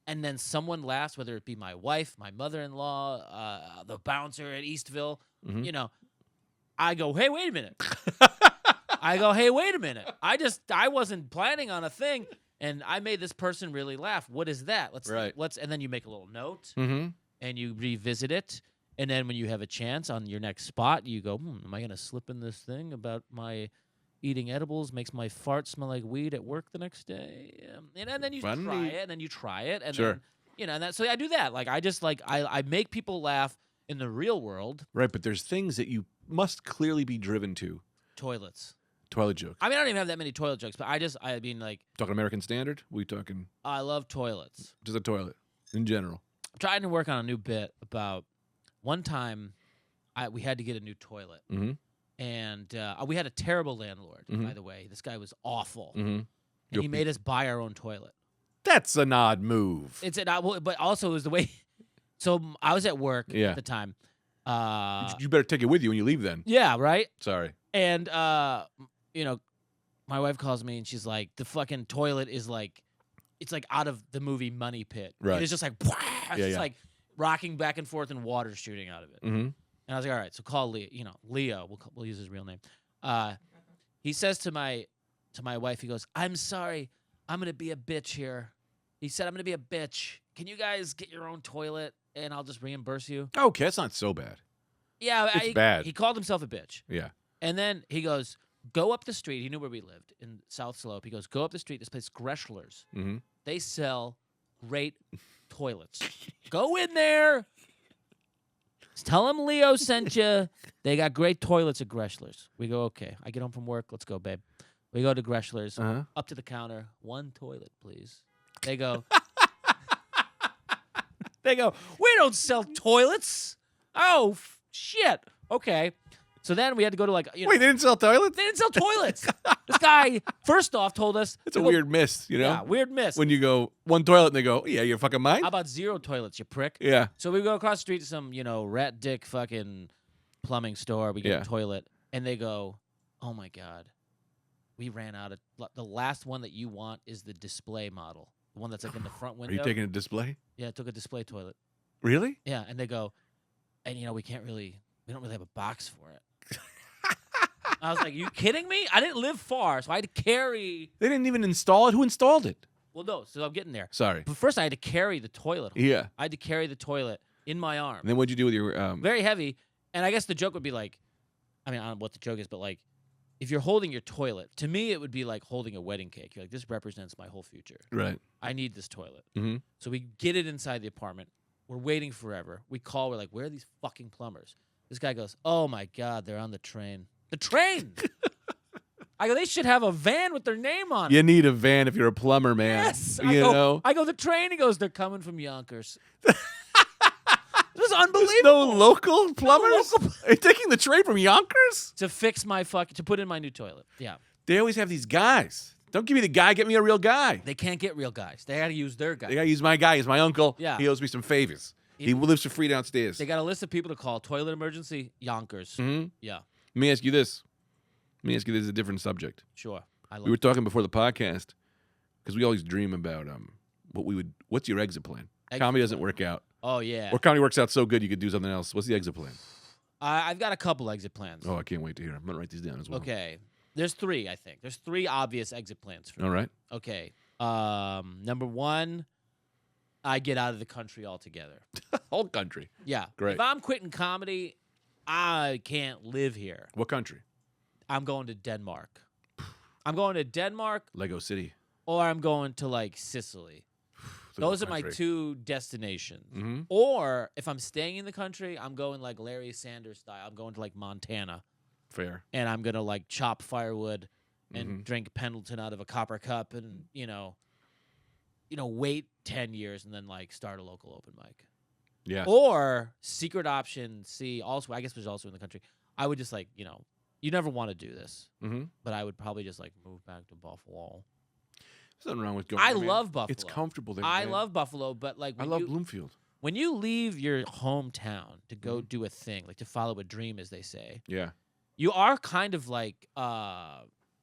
And then someone laughs, whether it be my wife, my mother-in-law, the bouncer at Eastville. I go, hey, wait a minute. I wasn't planning on a thing. and I made this person really laugh. What is that? And then you make a little note, and you revisit it. And then when you have a chance on your next spot, you go, am I going to slip in this thing about my eating edibles makes my fart smell like weed at work the next day? And then you try it, and then, so I do that. Like, I make people laugh in the real world. Right, but there's things that you must clearly be driven to. Toilets. Toilet jokes. I mean, I don't even have that many toilet jokes, but Talking American Standard? We talking... I love toilets. Just a toilet, in general. I'm trying to work on a new bit about... One time, we had to get a new toilet, and we had a terrible landlord. By the way, this guy was awful, and he made us buy our own toilet. That's an odd move. But also it was the way. So I was at work at the time. You better take it with you when you leave. Then. Yeah. Right. Sorry. And my wife calls me and she's like, "The fucking toilet is like, it's like out of the movie Money Pit. Right. It's just like, like." Rocking back and forth and water shooting out of it. And I was like, all right, so call Leo. Leo, we'll use his real name. He says to my wife, he goes, "I'm sorry, I'm going to be a bitch here." He said, "I'm going to be a bitch. Can you guys get your own toilet and I'll just reimburse you?" Okay, that's not so bad. Yeah. It's bad. He called himself a bitch. Yeah. And then he goes, "Go up the street." He knew where we lived, in South Slope. He goes, "Go up the street, this place, Greschler's. They sell great toilets. Go in there. Tell them Leo sent you. They got great toilets at Greschler's." We go, okay. I get home from work. Let's go, babe. We go to Greschler's. Up to the counter. "One toilet, please." They go, "We don't sell toilets." Oh, shit. Okay. So then we had to go to Wait, they didn't sell toilets? They didn't sell toilets. This guy, first off, told us... It's a weird miss, Yeah, weird miss. When you go, "One toilet," and they go, "Yeah, you're fucking mine?" How about 0 toilets, you prick? Yeah. So we go across the street to some, rat dick fucking plumbing store. We get a toilet. And they go, "Oh, my God. We ran out of... The last one that you want is the display model. The one that's like in the front window." Are you taking a display? Yeah, I took a display toilet. Really? Yeah, and they go, "And, we don't really have a box for it." I was like, "You kidding me? I didn't live far, so I had to carry..." They didn't even install it? Who installed it? Well, no, so I'm getting there. Sorry. But first I had to carry the toilet home. Yeah. I had to carry the toilet in my arm. And then what'd you do with your... Very heavy. And I guess the joke would be like... I mean, I don't know what the joke is, but like, if you're holding your toilet, to me it would be like holding a wedding cake. You're like, this represents my whole future. Right. I need this toilet. So we get it inside the apartment. We're waiting forever. We call. We're like, "Where are these fucking plumbers?" This guy goes, "Oh, my God, they're on the train." The train! I go, "They should have a van with their name on it." You need a van if you're a plumber, man. Yes. You know? I go, "The train." He goes, "They're coming from Yonkers." This is unbelievable. There's no local plumbers? Are you taking the train from Yonkers? To fix to put in my new toilet. Yeah. They always have these guys. Don't give me the guy, get me a real guy. They can't get real guys. They got to use their guy. They got to use my guy. He's my uncle. Yeah. He owes me some favors. He lives for free downstairs. They got a list of people to call. Toilet emergency, Yonkers. Yeah. Let me ask you this. This is a different subject. Sure. We were talking before the podcast because we always dream about what's your exit plan? Comedy doesn't work out. Oh, yeah. Or comedy works out so good you could do something else. What's the exit plan? I've got a couple exit plans. Oh, I can't wait to hear them. I'm going to write these down as well. Okay. There's 3, I think. There's 3 obvious exit plans for me. All right. Okay. Number 1, I get out of the country altogether. Whole country. Yeah. Great. If I'm quitting comedy, I can't live here. What country? I'm going to Denmark. I'm going to Denmark. Lego City. Or I'm going to, like, Sicily. Those are my 2 destinations. Or if I'm staying in the country, I'm going like Larry Sanders style. I'm going to like Montana. Fair. And I'm going to like chop firewood and drink Pendleton out of a copper cup and, wait 10 years and then like start a local open mic. Yeah. Or secret option C, also, I guess there's also in the country. I would just like, you never want to do this, but I would probably just like move back to Buffalo. There's nothing wrong with going. I love Buffalo. It's comfortable there. I love Buffalo, but like I love Bloomfield. When you leave your hometown to go do a thing, like to follow a dream, as they say, yeah, you are kind of like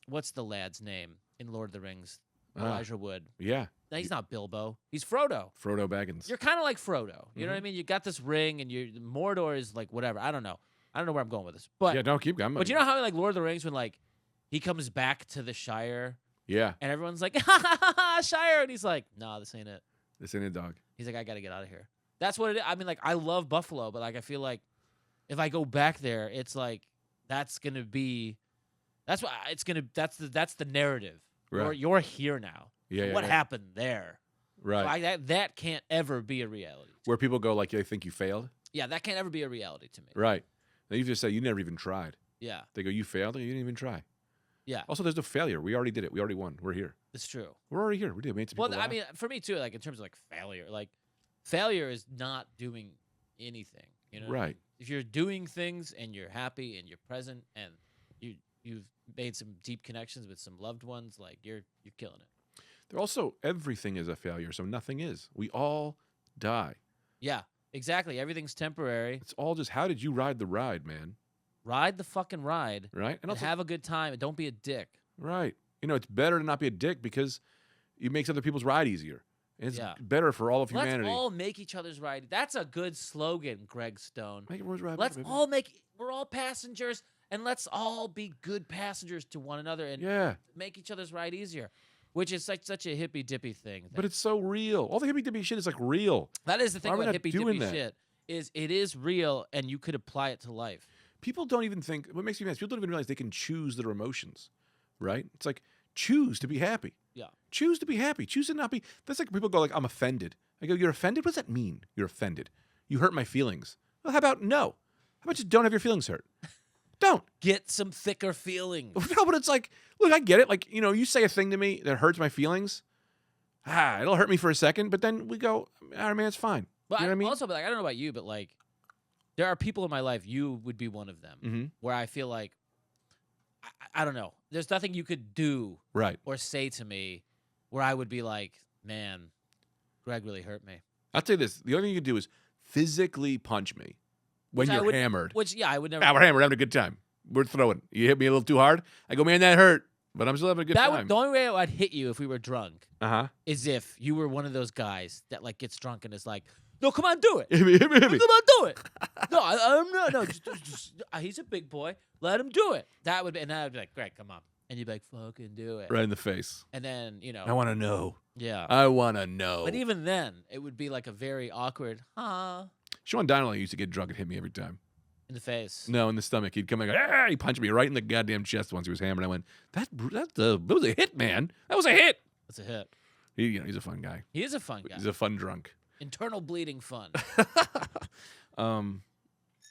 what's the lad's name in Lord of the Rings? Elijah Wood. Yeah. No, he's not Bilbo. He's Frodo. Frodo Baggins. You're kind of like Frodo. You know what I mean? You got this ring, and Mordor is like whatever. I don't know where I'm going with this. But yeah, don't keep going. But you know how like Lord of the Rings, when like he comes back to the Shire Yeah. And everyone's like, ha ha ha ha, Shire. And he's like, nah, this ain't it. This ain't a dog. He's like, I got to get out of here. That's what it is. I mean, like, I love Buffalo, but like, I feel like if I go back there, it's like, that's going to be, that's what it's going to, that's the narrative. Right. You're here now. Yeah. So what happened there? Right. So that can't ever be a reality. Where people go like, they think you failed. Yeah, that can't ever be a reality to me. Right. They just say, you never even tried. Yeah. They go, you failed? You didn't even try. Yeah. Also, there's no failure. We already did it. We already won. We're here. It's true. We're already here. We did. Made some Well, people I laugh. mean, for me too, like in terms of like failure is not doing anything. You know, Right. If you're doing things and you're happy and you're present and you've made some deep connections with some loved ones, like you're killing it. They're also, everything is a failure, so nothing is. We all die. Yeah, exactly. Everything's temporary. It's all just, how did you ride the ride, man? Ride the fucking ride. Right? And have a good time and don't be a dick. Right. You know, it's better to not be a dick because it makes other people's ride easier. And it's better for all of humanity. Let's all make each other's ride. That's a good slogan, Greg Stone. Make everyone's ride. We're all passengers, and let's all be good passengers to one another and make each other's ride easier, which is such a hippy-dippy thing. But it's so real. All the hippy-dippy shit is like real. That is the thing about hippy-dippy that? shit is it is real, and you could apply it to life. People don't even think, what makes me mad, people don't even realize they can choose their emotions, right? It's like, choose to be happy. Yeah. Choose to be happy. Choose to not be. That's like people go like, I'm offended. I go, you're offended? What does that mean? You're offended. You hurt my feelings. Well, how about no? How about just don't have your feelings hurt? Don't. Get some thicker feelings. No, but it's like, look, I get it. Like, you know, you say a thing to me that hurts my feelings. It'll hurt me for a second, but then we go, all right, man, it's fine. But you know what I mean? Also, but like, I don't know about you, but like, there are people in my life, you would be one of them, where I feel like, I don't know. There's nothing you could do or say to me where I would be like, man, Greg really hurt me. I'll tell you this. The only thing you can do is physically punch me when you're hammered. I would never. We're hammered. We're having a good time. We're throwing. You hit me a little too hard. I go, man, that hurt. But I'm still having a good time. The only way I'd hit you if we were drunk is if you were one of those guys that like gets drunk and is like, no, come on, do it. Hit me. Come on, do it. No, I'm not. No, just, he's a big boy. Let him do it. That would be, and I'd be like, Greg, come on. And you'd be like, fucking do it. Right in the face. And then, you know. I want to know. Yeah. I want to know. But even then, it would be like a very awkward, Sean Donnelly used to get drunk and hit me every time. in the face. No, in the stomach. He'd come and go, he punched me right in the goddamn chest once he was hammered. I went, that was a hit, man. That was a hit. That's a hit. He's a fun guy. He is a fun guy. He's a fun drunk. Internal bleeding fun.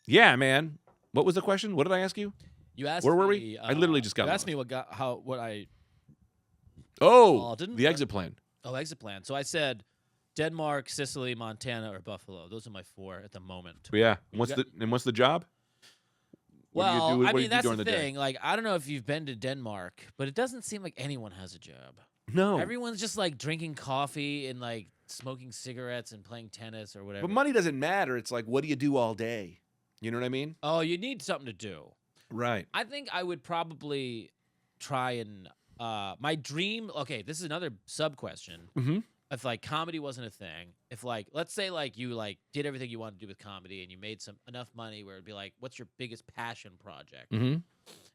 Yeah, man. What was the question? What did I ask you? You asked Where were me, we? I literally just got You asked lost. me what I. The exit plan. Oh, exit plan. So I said Denmark, Sicily, Montana, or Buffalo. Those are my 4 at the moment. Yeah. What's the job? Well, what do I you mean, do that's during the the day? thing. Like, I don't know if you've been to Denmark, but it doesn't seem like anyone has a job. No. Everyone's just like drinking coffee and like smoking cigarettes and playing tennis or whatever. But money doesn't matter. It's like, what do you do all day? You know what I mean? Oh, you need something to do. Right. I think I would probably try and my dream. Okay, this is another sub question. Mm-hmm. If like comedy wasn't a thing, if like let's say like you like did everything you wanted to do with comedy and you made enough money where it'd be like, what's your biggest passion project? Mm-hmm.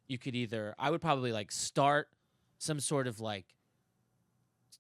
You could I would probably like start some sort of like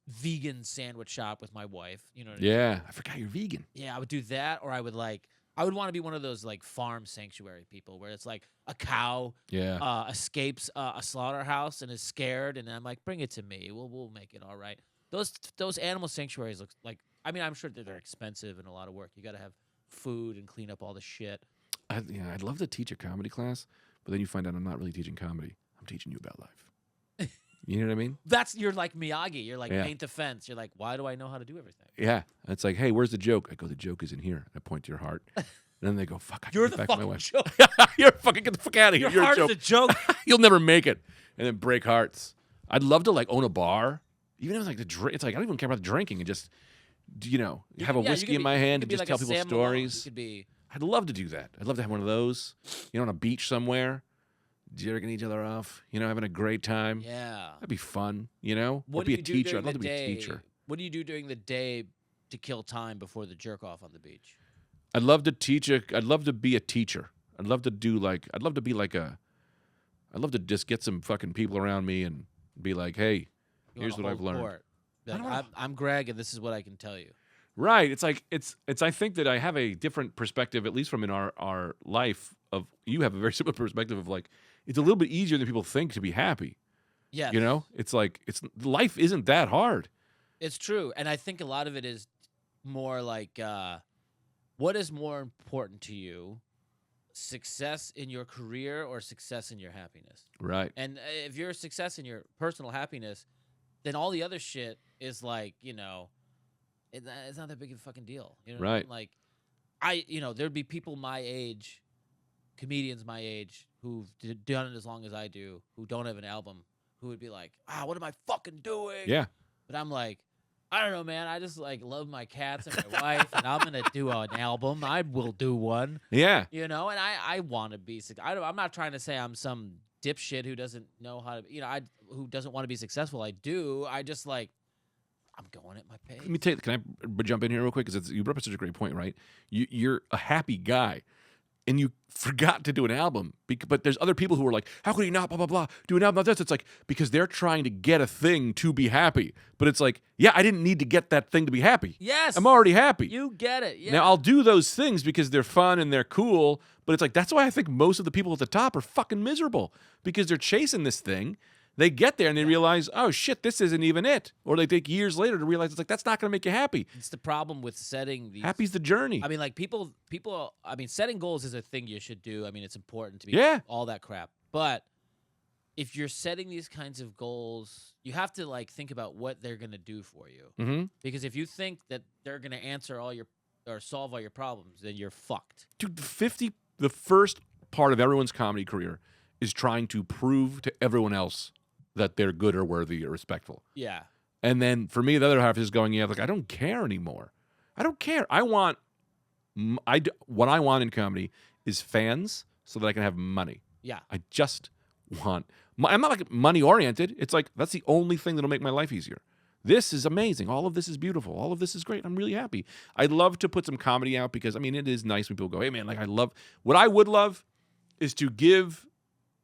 vegan sandwich shop with my wife. You know what I mean? Yeah. I forgot you're vegan. Yeah, I would do that, or I would want to be one of those like farm sanctuary people where it's like a cow escapes a slaughterhouse and is scared, and I'm like, bring it to me. We'll make it all right. Those animal sanctuaries look like, I mean, I'm sure that they're expensive and a lot of work. You got to have food and clean up all the shit. I'd love to teach a comedy class, but then you find out I'm not really teaching comedy. I'm teaching you about life. You know what I mean? You're like Miyagi. You're like paint the fence. You're like, why do I know how to do everything? Yeah. It's like, hey, where's the joke? I go, the joke is in here. I point to your heart. And then they go, fuck, I You're get the back to my fucking wife. joke. You're fucking, get the fuck out of here. Your You're heart's a joke. You'll never make it. And then break hearts. I'd love to like own a bar. Even if it's like it's like I don't even care about the drinking and just have a whiskey in my hand and just tell people stories. I'd love to do that. I'd love to have one of those. On a beach somewhere, jerking each other off. Having a great time. Yeah, that'd be fun. Or what be do a you do teacher. I'd love to be a teacher. What do you do during the day to kill time before the jerk off on the beach? I'd love to teach. I'd love to be a teacher. I'd love to just get some fucking people around me and be like, hey. Here's what I've learned. Like, I'm Greg, and this is what I can tell you. Right. It's like it's. I think that I have a different perspective, at least from in our life. Of you have a very similar perspective of like it's a little bit easier than people think to be happy. Yeah. You know, it's like life isn't that hard. It's true, and I think a lot of it is more like what is more important to you, success in your career or success in your happiness? Right. And if you're a success in your personal happiness, then all the other shit is like, you know, it's not that big of a fucking deal. You know what I mean? Like, there'd be people my age, comedians my age, who've done it as long as I do, who don't have an album, who would be like, what am I fucking doing? Yeah. But I'm like, I don't know, man. I just like love my cats and my wife, and I'm gonna do an album. I will do one. Yeah. You know, and I want to be. I'm not trying to say I'm some dipshit who doesn't know how to. Who doesn't want to be successful. I do. I just like. I'm going at my pace. Let me tell you. Can I jump in here real quick? Because you brought up such a great point, right? You're a happy guy. And you forgot to do an album. But there's other people who are like, how could he not, blah, blah, blah, do an album about this? It's like, because they're trying to get a thing to be happy. But it's like, yeah, I didn't need to get that thing to be happy. Yes. I'm already happy. You get it. Yeah. Now, I'll do those things because they're fun and they're cool. But it's like, that's why I think most of the people at the top are fucking miserable. Because they're chasing this thing. They get there and they realize, oh, shit, this isn't even it. Or they take years later to realize it's like, that's not going to make you happy. It's the problem with setting these. Happy's the journey. I mean, like people. I mean, setting goals is a thing you should do. I mean, it's important to be. Yeah. All that crap. But if you're setting these kinds of goals, you have to like think about what they're going to do for you. Mm-hmm. Because if you think that they're going to answer all your or solve all your problems, then you're fucked. Dude, the first part of everyone's comedy career is trying to prove to everyone else that they're good or worthy or respectful. Yeah. And then for me, the other half is going, like, I don't care anymore. I don't care. What I want in comedy is fans so that I can have money. Yeah. I just want, I'm not like money oriented. It's like, that's the only thing that'll make my life easier. This is amazing. All of this is beautiful. All of this is great. I'm really happy. I'd love to put some comedy out because, I mean, it is nice when people go, hey, man, like what I would love is to give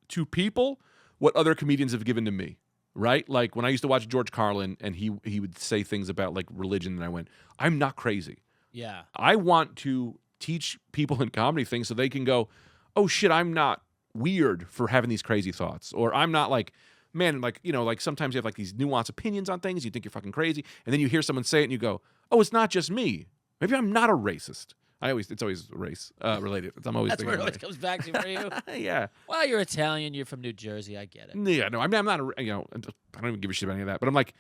to people what other comedians have given to me, right? Like when I used to watch George Carlin and he would say things about like religion and I went, I'm not crazy. Yeah. I want to teach people in comedy things so they can go, oh shit, I'm not weird for having these crazy thoughts. Or I'm not like, man, like, you know, like sometimes you have like these nuanced opinions on things. You think you're fucking crazy. And then you hear someone say it and you go, oh, it's not just me. Maybe I'm not a racist. It's always race related. I'm always That's thinking where it about always comes back to for you. Yeah. Well, you're Italian. You're from New Jersey. I get it. Yeah, no, I'm not, I don't even give a shit about any of that. But I'm like,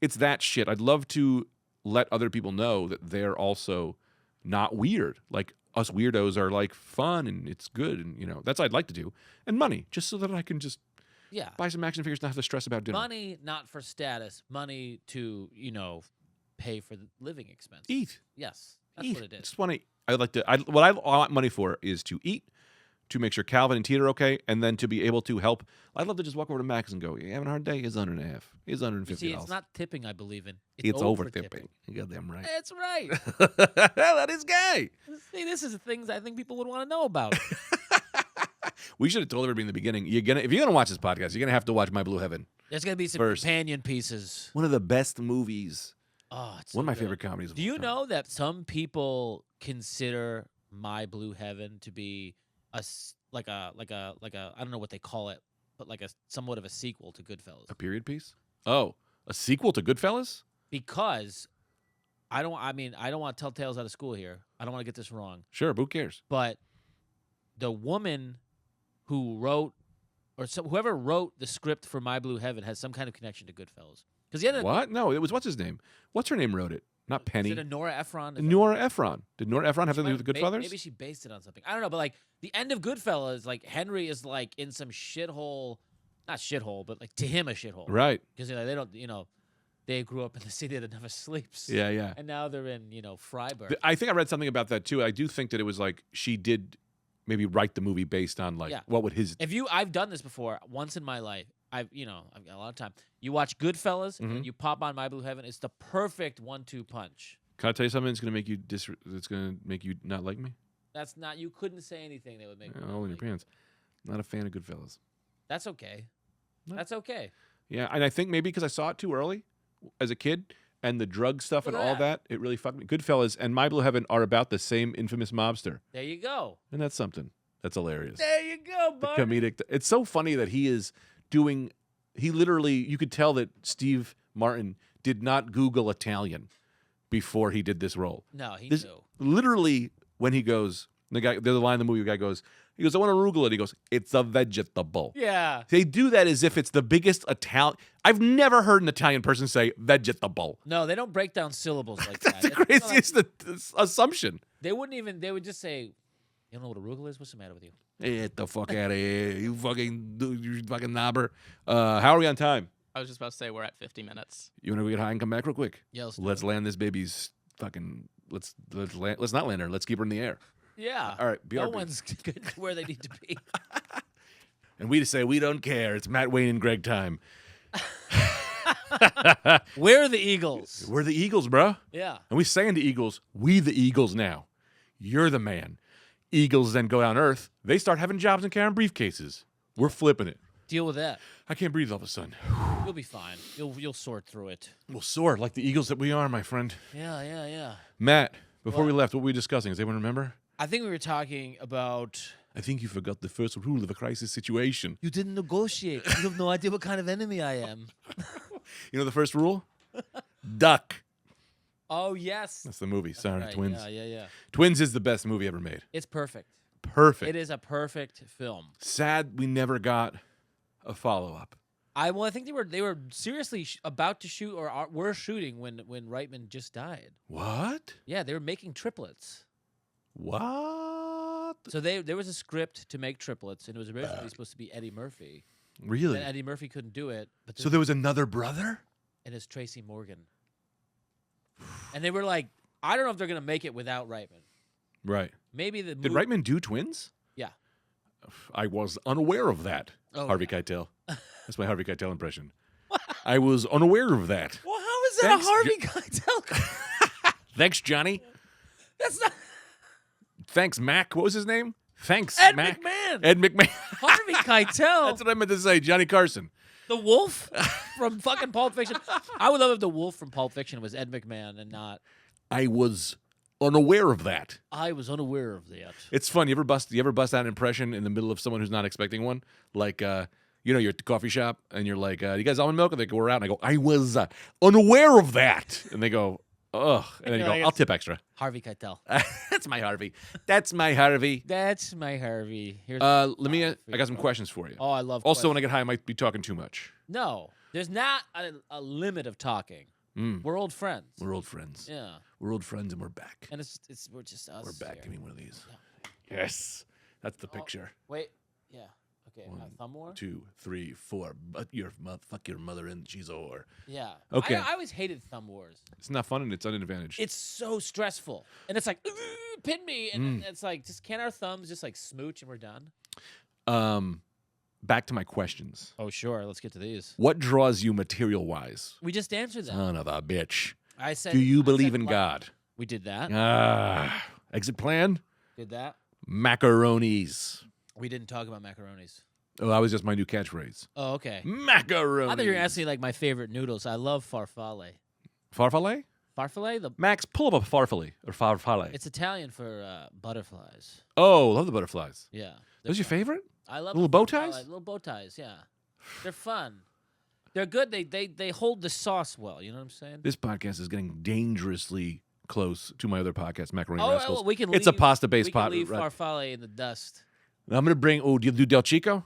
it's that shit. I'd love to let other people know that they're also not weird. Like us weirdos are like fun and it's good. And, you know, that's what I'd like to do. And money, just so that I can just buy some action figures and not have to stress about dinner. Money, not for status. Money to, you know, pay for the living expense. Eat. Yes. That's Eat. what it is. Just want to, what I want money for is to eat, to make sure Calvin and Tia are okay, and then to be able to help. I'd love to just walk over to Max and go, you having a hard day? Here's $150. Here's $150. You see, it's not tipping, I believe in. It's over tipping. You got them right. That's right. That is gay. See, this is the things I think people would want to know about. We should have told everybody in the beginning, if you're gonna watch this podcast, you're gonna have to watch My Blue Heaven. There's gonna be some first. companion pieces. One of the best movies. Oh, it's one of my good. favorite comedies. Do you know that some people consider My Blue Heaven to be a I don't know what they call it, but like a somewhat of a sequel to Goodfellas? A period piece? Oh, a sequel to Goodfellas? Because I don't want to tell tales out of school here. I don't want to get this wrong. Sure, who cares? But the woman who wrote, or whoever wrote the script for My Blue Heaven has some kind of connection to Goodfellas. What? No, it was what's his name? What's her name wrote it? Not Penny. Is it a Nora Ephron? Nora Ephron. Did Nora Ephron have something to do with Goodfellas? Maybe she based it on something. I don't know, but like the end of Goodfellas, like Henry is like in some shithole, not shithole, but like to him a shithole. Right. Because they don't, they grew up in the city that never sleeps. Yeah, yeah. And now they're in, Freiburg. I think I read something about that too. I do think that it was like she did maybe write the movie based on like what would his. I've done this before once in my life. I've got a lot of time. You watch Goodfellas and you pop on My Blue Heaven. It's the perfect 1-2 punch. Can I tell you something that's gonna make you that's gonna make you not like me? That's not. You couldn't say anything that would make me all in your pants. Not a fan of Goodfellas. That's okay. That's okay. Yeah, and I think maybe because I saw it too early as a kid, and the drug stuff and all that, it really fucked me. Goodfellas and My Blue Heaven are about the same infamous mobster. There you go. And that's something. That's hilarious. There you go, The buddy. comedic. It's so funny that he is doing. He literally, you could tell that Steve Martin did not Google Italian before he did this role. No, he This, knew. literally, when he goes, there's a line in the movie. The guy goes, I want to arugula it. He goes, it's a vegetable. Yeah. They do that as if it's the biggest Italian. I've never heard an Italian person say vegetable. No, they don't break down syllables like That's that. the craziest assumption. They wouldn't even. They would just say, "You don't know what arugula is? What's the matter with you?" Get the fuck out of here, you fucking knobber. How are we on time? I was just about to say we're at 50 minutes. You want to go get high and come back real quick? Yeah, Let's land this baby's fucking. Let's not land her. Let's keep her in the air. Yeah. All right. BRB. No one's good to where they need to be. And we just say we don't care. It's Matt Wayne and Greg time. We're the Eagles. We're the Eagles, bro. Yeah. And we saying the Eagles. We the Eagles now. You're the man. Eagles then go down Earth. They start having jobs and carrying briefcases. We're flipping it. Deal with that. I can't breathe all of a sudden. You'll be fine. You'll sort through it. We'll soar like the Eagles that we are, my friend. Yeah. Matt, before we What? left, what were we discussing? Does anyone remember? I think we were talking about. I think you forgot the first rule of a crisis situation. You didn't negotiate. You have no idea what kind of enemy I am. You know the first rule? Duck. Oh yes. That's the movie. Sorry, Right, Twins. Yeah. Twins is the best movie ever made. It's perfect. Perfect. It is a perfect film. Sad we never got a follow-up. I think they were seriously about to shoot or were shooting when Reitman just died. What? Yeah, they were making triplets. What? So there was a script to make triplets, and it was originally supposed to be Eddie Murphy. Really? And Eddie Murphy couldn't do it. But So there was another brother? and it's Tracy Morgan. And they were like, I don't know if they're gonna make it without Reitman. Right. Maybe the Did movie, Reitman do Twins? Yeah. I was unaware of that. Oh, Harvey Keitel. That's my Harvey Keitel impression. I was unaware of that. Well, how is that Thanks, a Harvey Keitel? Thanks, Johnny. That's not Thanks, Mac. What was his name? Thanks, Ed Mac. McMahon. Ed McMahon. Harvey Keitel. That's what I meant to say. Johnny Carson. The Wolf from fucking Pulp Fiction. I would love if the Wolf from Pulp Fiction was Ed McMahon and not. I was unaware of that. I was unaware of that. It's fun. You ever bust that impression in the middle of someone who's not expecting one? Like, you're at the coffee shop and you're like, you guys almond milk? And they go, we're out. And I go, I was unaware of that. And they go, ugh. And then you go, I'll tip extra. Harvey Keitel. That's my Harvey. That's my Harvey. That's my Harvey. Here's Let me. I got some questions for you. Oh, I love. Also, when questions. I get high, I might be talking too much. No, there's not a limit of talking. We're old friends. We're old friends. Yeah, We're old friends, and we're back. and we're just us. We're back. here. Give me one of these. Yes, that's the picture. Wait. Yeah. Okay. One, thumb war. 2, 3, 4. But fuck your mother and she's a whore. Yeah. Okay. I always hated thumb wars. It's not fun and it's unadvantaged. It's so stressful, and it's like pin me, and it's like just can't our thumbs just like smooch and we're done. Back to my questions. Oh sure, let's get to these. What draws you material-wise? We just answered that. Son of a bitch. I said. Do you I said believe in life. God? We did that. Exit plan? Did that. Macaronis. We didn't talk about macaronis. Oh, that was just my new catchphrase. Oh, okay. Macaroni. I thought you were asking like my favorite noodles. I love farfalle. Farfalle? Farfalle, Max, pull up a farfalle or farfalle. it's Italian for butterflies. Oh, love the butterflies. Yeah. Those your favorite? I love Little the bow farfalle, ties? Little bow ties, yeah. They're fun. They're good. They hold the sauce well. You know what I'm saying? This podcast is getting dangerously close to my other podcast, Macaroni Oh, Rascals. well, we can it's a leave- pasta-based we can pot. leave Right? farfalle in the dust. I'm going to bring, do you do Del Chico?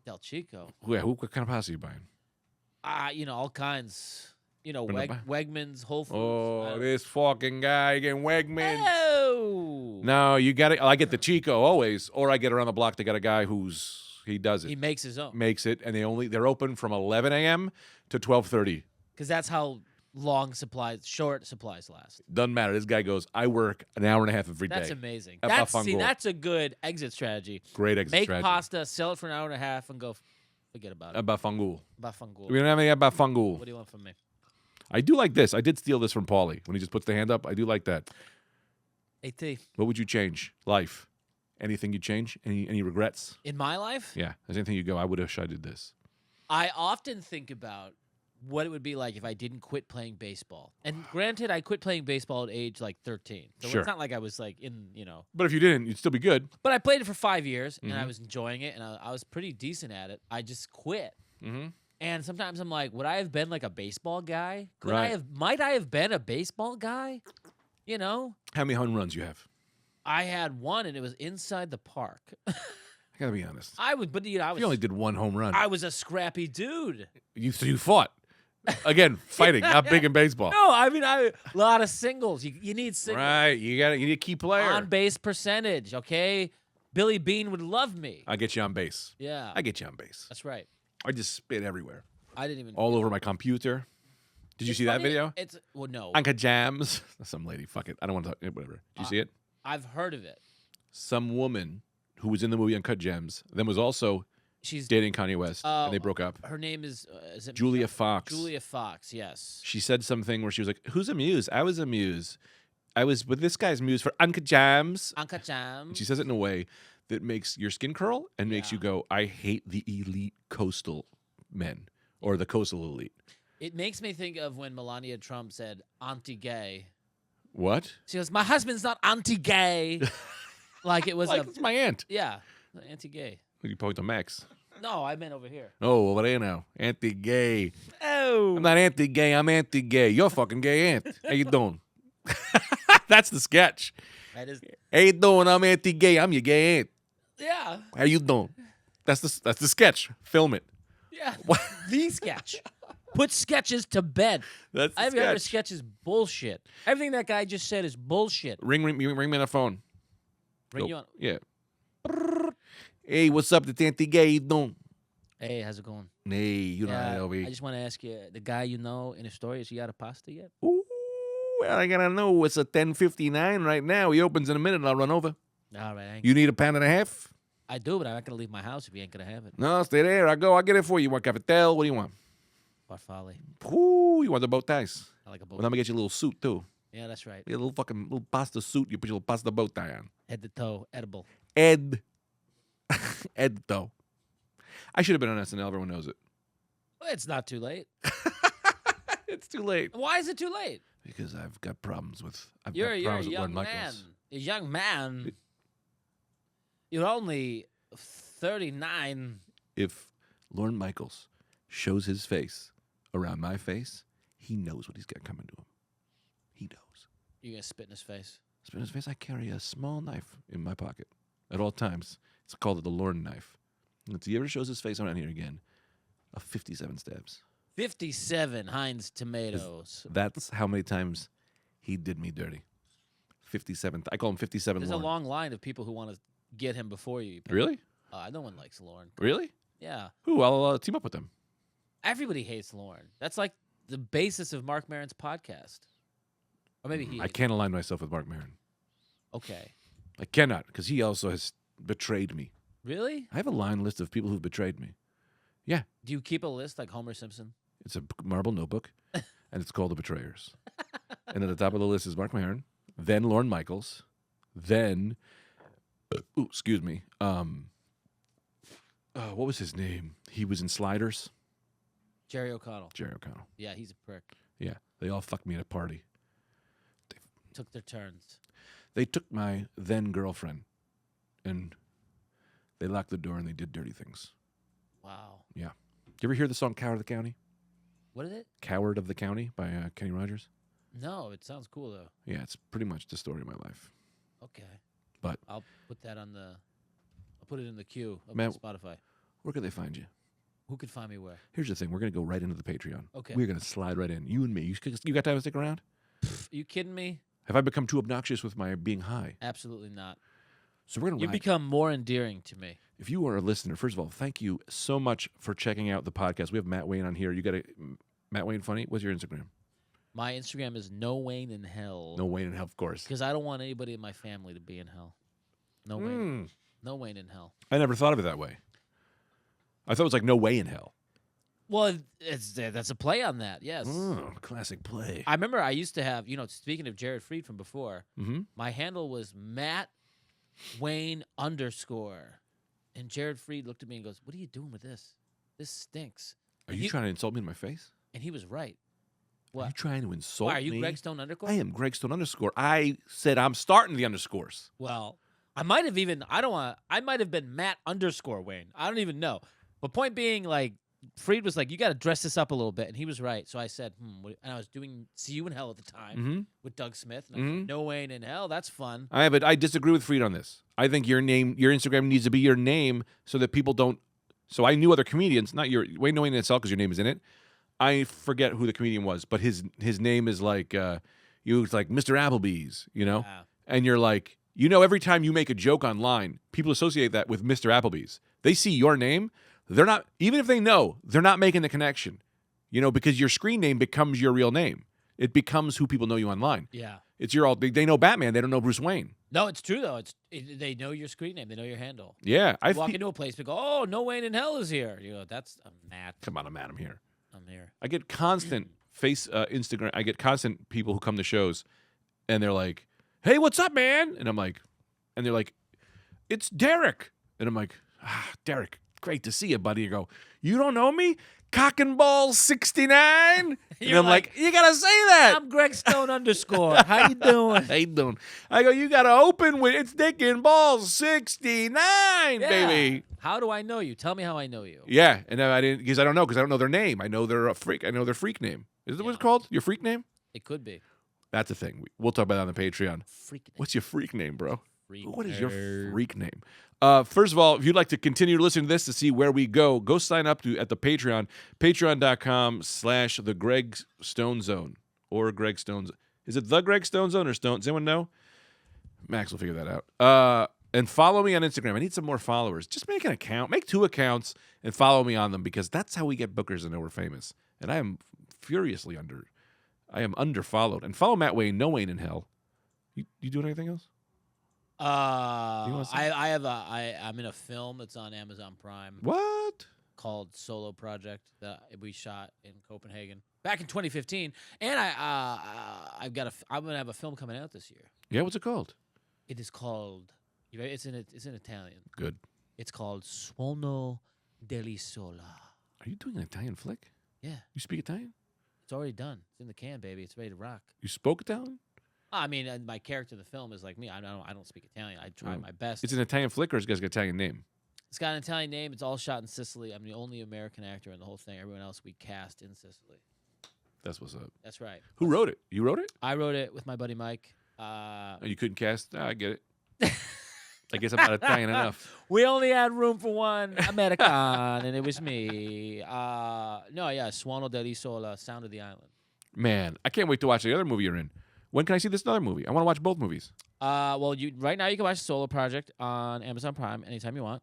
Del Chico. Yeah, what kind of pasta are you buying? All kinds. Bring it back. Wegmans, Whole Foods. Oh, this fucking guy getting Wegmans. Oh. No, you got it. I get the Chico always, or I get around the block. They got a guy he does it, He makes his own. makes it, and they're open from 11 a.m. to 12:30. Because that's how short supplies last. Doesn't matter. This guy goes, I work an hour and a half every day. That's amazing. At Bafangul. That's a good exit strategy. Great exit Make strategy. pasta, sell it for an hour and a half, and go forget about it. Bafangul. Bafangul. We don't have any at Bafangul. What do you want from me? I do like this. I did steal this from Paulie when he just puts the hand up. I do like that. AT. What would you change? Life. Anything you change? Any regrets? In my life, Yeah. There's anything you go, I would have did this. I often think about what it would be like if I didn't quit playing baseball. And granted, I quit playing baseball at age like 13. So Sure. it's not like I was like in, But if you didn't, you'd still be good. But I played it for 5 years, and I Mhm. was enjoying it, and I was pretty decent at it. I just quit. Mm-hmm. And sometimes I'm like, would I have been like a baseball guy? Right. Might I have been a baseball guy? You know? How many home runs you have? I had one, and it was inside the park. I gotta be honest. I was You only did one home run. I was a scrappy dude. You fought. Again, fighting, not big in baseball. No, I mean, a lot of singles. You need singles. Right. You need a key player. On base percentage, okay? Billy Bean would love me. I get you on base. Yeah. I get you on base. That's right. I just spit everywhere. I didn't even. All over my computer. Did you see that video? Well, no. Anka Jams. Some lady. Fuck it. I don't want to talk. Whatever. Did you see it? I've heard of it. Some woman who was in the movie Uncut Gems, then was also She's dating Kanye West, and they broke up. Her name is it Julia Fox. Julia Fox, yes. She said something where she was like, "Who's a muse? I was a muse. I was with this guy's muse for Uncut Jams." Uncut Jam. And she says it in a way that makes your skin curl and makes Yeah. you go, "I hate the elite coastal men or the coastal elite." It makes me think of when Melania Trump said anti-gay. What? She goes, "My husband's not anti-gay." Like it was Like, it's my aunt. yeah, anti-gay. You point to Max. No, I meant over here. Oh, over there now. Anti-gay. Oh. I'm not anti-gay. I'm anti-gay. You're fucking gay aunt. How you doing? That's the sketch. That is. How you doing? I'm anti-gay. I'm your gay aunt. Yeah. How you doing? That's the sketch. Film it. Yeah. The sketch. Put sketches to bed. That's the Every other sketch. sketch is bullshit. Everything that guy just said is bullshit. Ring me on the phone. Ring Go. you on. Yeah. Hey, what's up? The anti-gay. You doing? Hey, how's it going? Hey, you know how I just want to ask you, the guy you know in the story, is he out of pasta yet? Ooh, well, I gotta know. It's a 10:59 right now. He opens in a minute. I'll run over. All right. You need a pound and a half? I do, but I'm not going to leave my house if you ain't going to have it. No, stay there. I'll go. I'll get it for you. You want cafetel? What do you want? Farfalle. Ooh, you want the bow ties? I like a bow. Well, I'm gonna get you a little suit too. Yeah, that's right. A little fucking little pasta suit. You put your little pasta bow tie on. Head to toe, edible. Ed though. I should have been on SNL. Everyone knows it. Well, it's not too late. It's too late Why is it too late? because I've got problems with. You're a problems with young Lorne man. Michaels. A young man. You're only 39. If Lorne Michaels shows his face around my face, he knows what he's got coming to him. He knows. You're going to spit in his face. Spit in his face. I carry a small knife in my pocket at all times. It's called the Lorne knife. And if he ever shows his face around here again, a 57 stabs. 57 Heinz tomatoes. That's how many times he did me dirty. 57. I call him 57 There's Lorne. a long line of people who want to get him before you. Really? No one likes Lorne. Really? Yeah. Who? I'll team up with them. Everybody hates Lorne. That's like the basis of Mark Maron's podcast. Or maybe he I hates can't align myself with Mark Maron. Okay. I cannot, because he also has betrayed me. Really? I have a line list of people who've betrayed me. Yeah. Do you keep a list like Homer Simpson? It's a marble notebook, and it's called The Betrayers. And at the top of the list is Mark Maron, then Lorne Michaels, then, excuse me, what was his name? He was in Sliders. Jerry O'Connell. Jerry O'Connell. Yeah, he's a prick. Yeah, they all fucked me at a party. Took their turns. They took my then girlfriend, and they locked the door and they did dirty things. Wow. Yeah. You ever hear the song "Coward of the County"? What is it? "Coward of the County" by Kenny Rogers. No, it sounds cool though. Yeah, it's pretty much the story of my life. Okay. But I'll put that on the. I'll put it in the queue of Man- Spotify. where can they find you? Who could find me where? Here's the thing: we're gonna go right into the Patreon. Okay. We're gonna slide right in. You and me. You got time to stick around? Are you kidding me? Have I become too obnoxious with my being high? Absolutely not. So we're gonna You ride. become more endearing to me. If you are a listener, first of all, thank you so much for checking out the podcast. We have Matt Wayne on here. You got a Matt Wayne funny? What's your Instagram? My Instagram is no Wayne in hell. No Wayne in hell, of course. Because I don't want anybody in my family to be in hell. No Wayne. No Wayne in hell. I never thought of it that way. I thought it was like no way in hell. Well, that's a play on that. Yes. Oh, classic play. I remember I used to have, speaking of Jared Freed from before, Mm-hmm. my handle was Matt Wayne _. And Jared Freed looked at me and goes, "What are you doing with this? This stinks." Are you trying to insult me in my face? And he was right. Are What? you trying to insult me? Why, are you Greg Stone underscore? I am Greg Stone underscore. I said I'm starting the underscores. Well, I might have even. I might have been Matt underscore Wayne. I don't even know. But point being, like, Freed was like, you got to dress this up a little bit, and he was right. So I said, and I was doing See You in Hell at the time with Doug Smith. And I said, No Wayne in Hell. That's fun. I disagree with Freed on this. I think your Instagram needs to be your name so that people don't. So I knew other comedians, not your Wayne No Wayne in itself because your name is in it. I forget who the comedian was, but his name is like it's like Mr. Applebee's, Yeah. and you're like, every time you make a joke online, people associate that with Mr. Applebee's. They see your name. They're not, even if they know, they're not making the connection, because your screen name becomes your real name. It becomes who people know you online. Yeah. It's they know Batman. They don't know Bruce Wayne. No, it's true, though. They know your screen name. They know your handle. Yeah. You walk into a place, people go, oh, No Wayne in Hell is here. You go, that's Matt. Come on, I'm here. I'm here. I get constant Instagram. I get constant people who come to shows, and they're like, hey, what's up, man? And I'm like, and they're like, it's Derek. And I'm like, Derek. Great to see you, buddy. You go, you don't know me? Cock and Ball 69? And I'm like, you got to say that. I'm Greg Stone underscore. How you doing? How you doing? I go, you got to open with, it's Dick and Balls 69, baby. How do I know you? Tell me how I know you. Yeah, and I didn't, because I don't know their name. I know they're a freak. I know their freak name. Is that what it's called? Your freak name? It could be. That's a thing. We'll talk about that on the Patreon. Freak name. What's your freak name, bro? What is your name. freak name? First of all, if you'd like to continue to listen to this to see where we go sign up at the Patreon, patreon.com/the Greg Stone Zone or Greg Stone's. Is it the Greg Stone Zone or Stone? Does anyone know? Max will figure that out. And follow me on Instagram. I need some more followers. Just make an account. Make 2 accounts and follow me on them because that's how we get bookers and know we're famous. And I am furiously underfollowed. And follow Matt Wayne, No Wayne in Hell. You doing anything else? I'm in a film that's on Amazon Prime. What? Called Solo Project that we shot in Copenhagen back in 2015, and I'm gonna have a film coming out this year. Yeah, what's it called? It is called. It's in Italian. Good. It's called Suono dell'Isola. Are you doing an Italian flick? Yeah. You speak Italian? It's already done. It's in the can, baby. It's ready to rock. You spoke Italian? I mean, my character in the film is like me. I don't speak Italian. I try my best. It's an Italian flick, or it's got an Italian name? It's got an Italian name. It's all shot in Sicily. I'm the only American actor in the whole thing. Everyone else we cast in Sicily. That's what's up. That's right. Who wrote it? You wrote it? I wrote it with my buddy Mike. Oh, you couldn't cast? I get it. I guess I'm not Italian enough. We only had room for one American, and it was me. Suono dell'Isola, Sound of the Island. Man, I can't wait to watch the other movie you're in. When can I see this other movie? I want to watch both movies. Right now you can watch Solo Project on Amazon Prime anytime you want.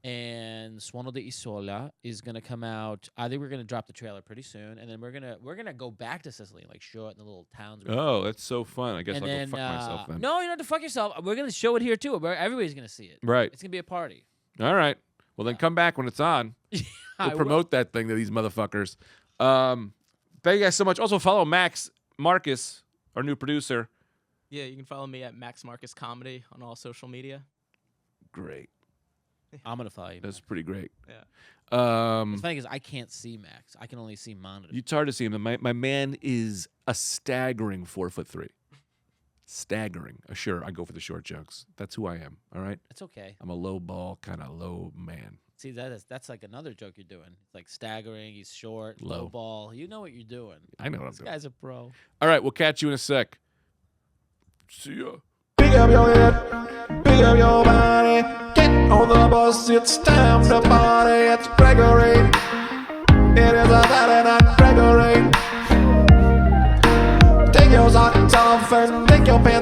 And Suono dell'Isola is gonna come out. I think we're gonna drop the trailer pretty soon, and then we're gonna go back to Sicily and like show it in the little towns. Oh, that's so fun! I guess and I'll then, go fuck myself then. No, you don't have to fuck yourself. We're gonna show it here too. Where everybody's gonna see it. Right. It's gonna be a party. All right. Well, then come back when it's on. We'll promote that thing to these motherfuckers. Thank you guys so much. Also follow Marcus, our new producer. Yeah, you can follow me at Max Marcus Comedy on all social media. Great. I'm gonna follow you. That's pretty great. Yeah. The thing is, I can't see Max. I can only see monitor. It's hard to see him. My man is a staggering 4'3". Staggering. Sure, I go for the short jokes. That's who I am. All right. It's okay. I'm a low ball kind of low man. See, that's like another joke you're doing. It's like staggering. He's short, Low. low ball. You know what you're doing. I know what I'm This doing. guy's a pro. All right, we'll catch you in a sec. See ya. Pick up your head, pick up your body, get on the bus, it's time to party. It's Gregory, it is a Saturday night, Gregory. Take your socks off and take your pants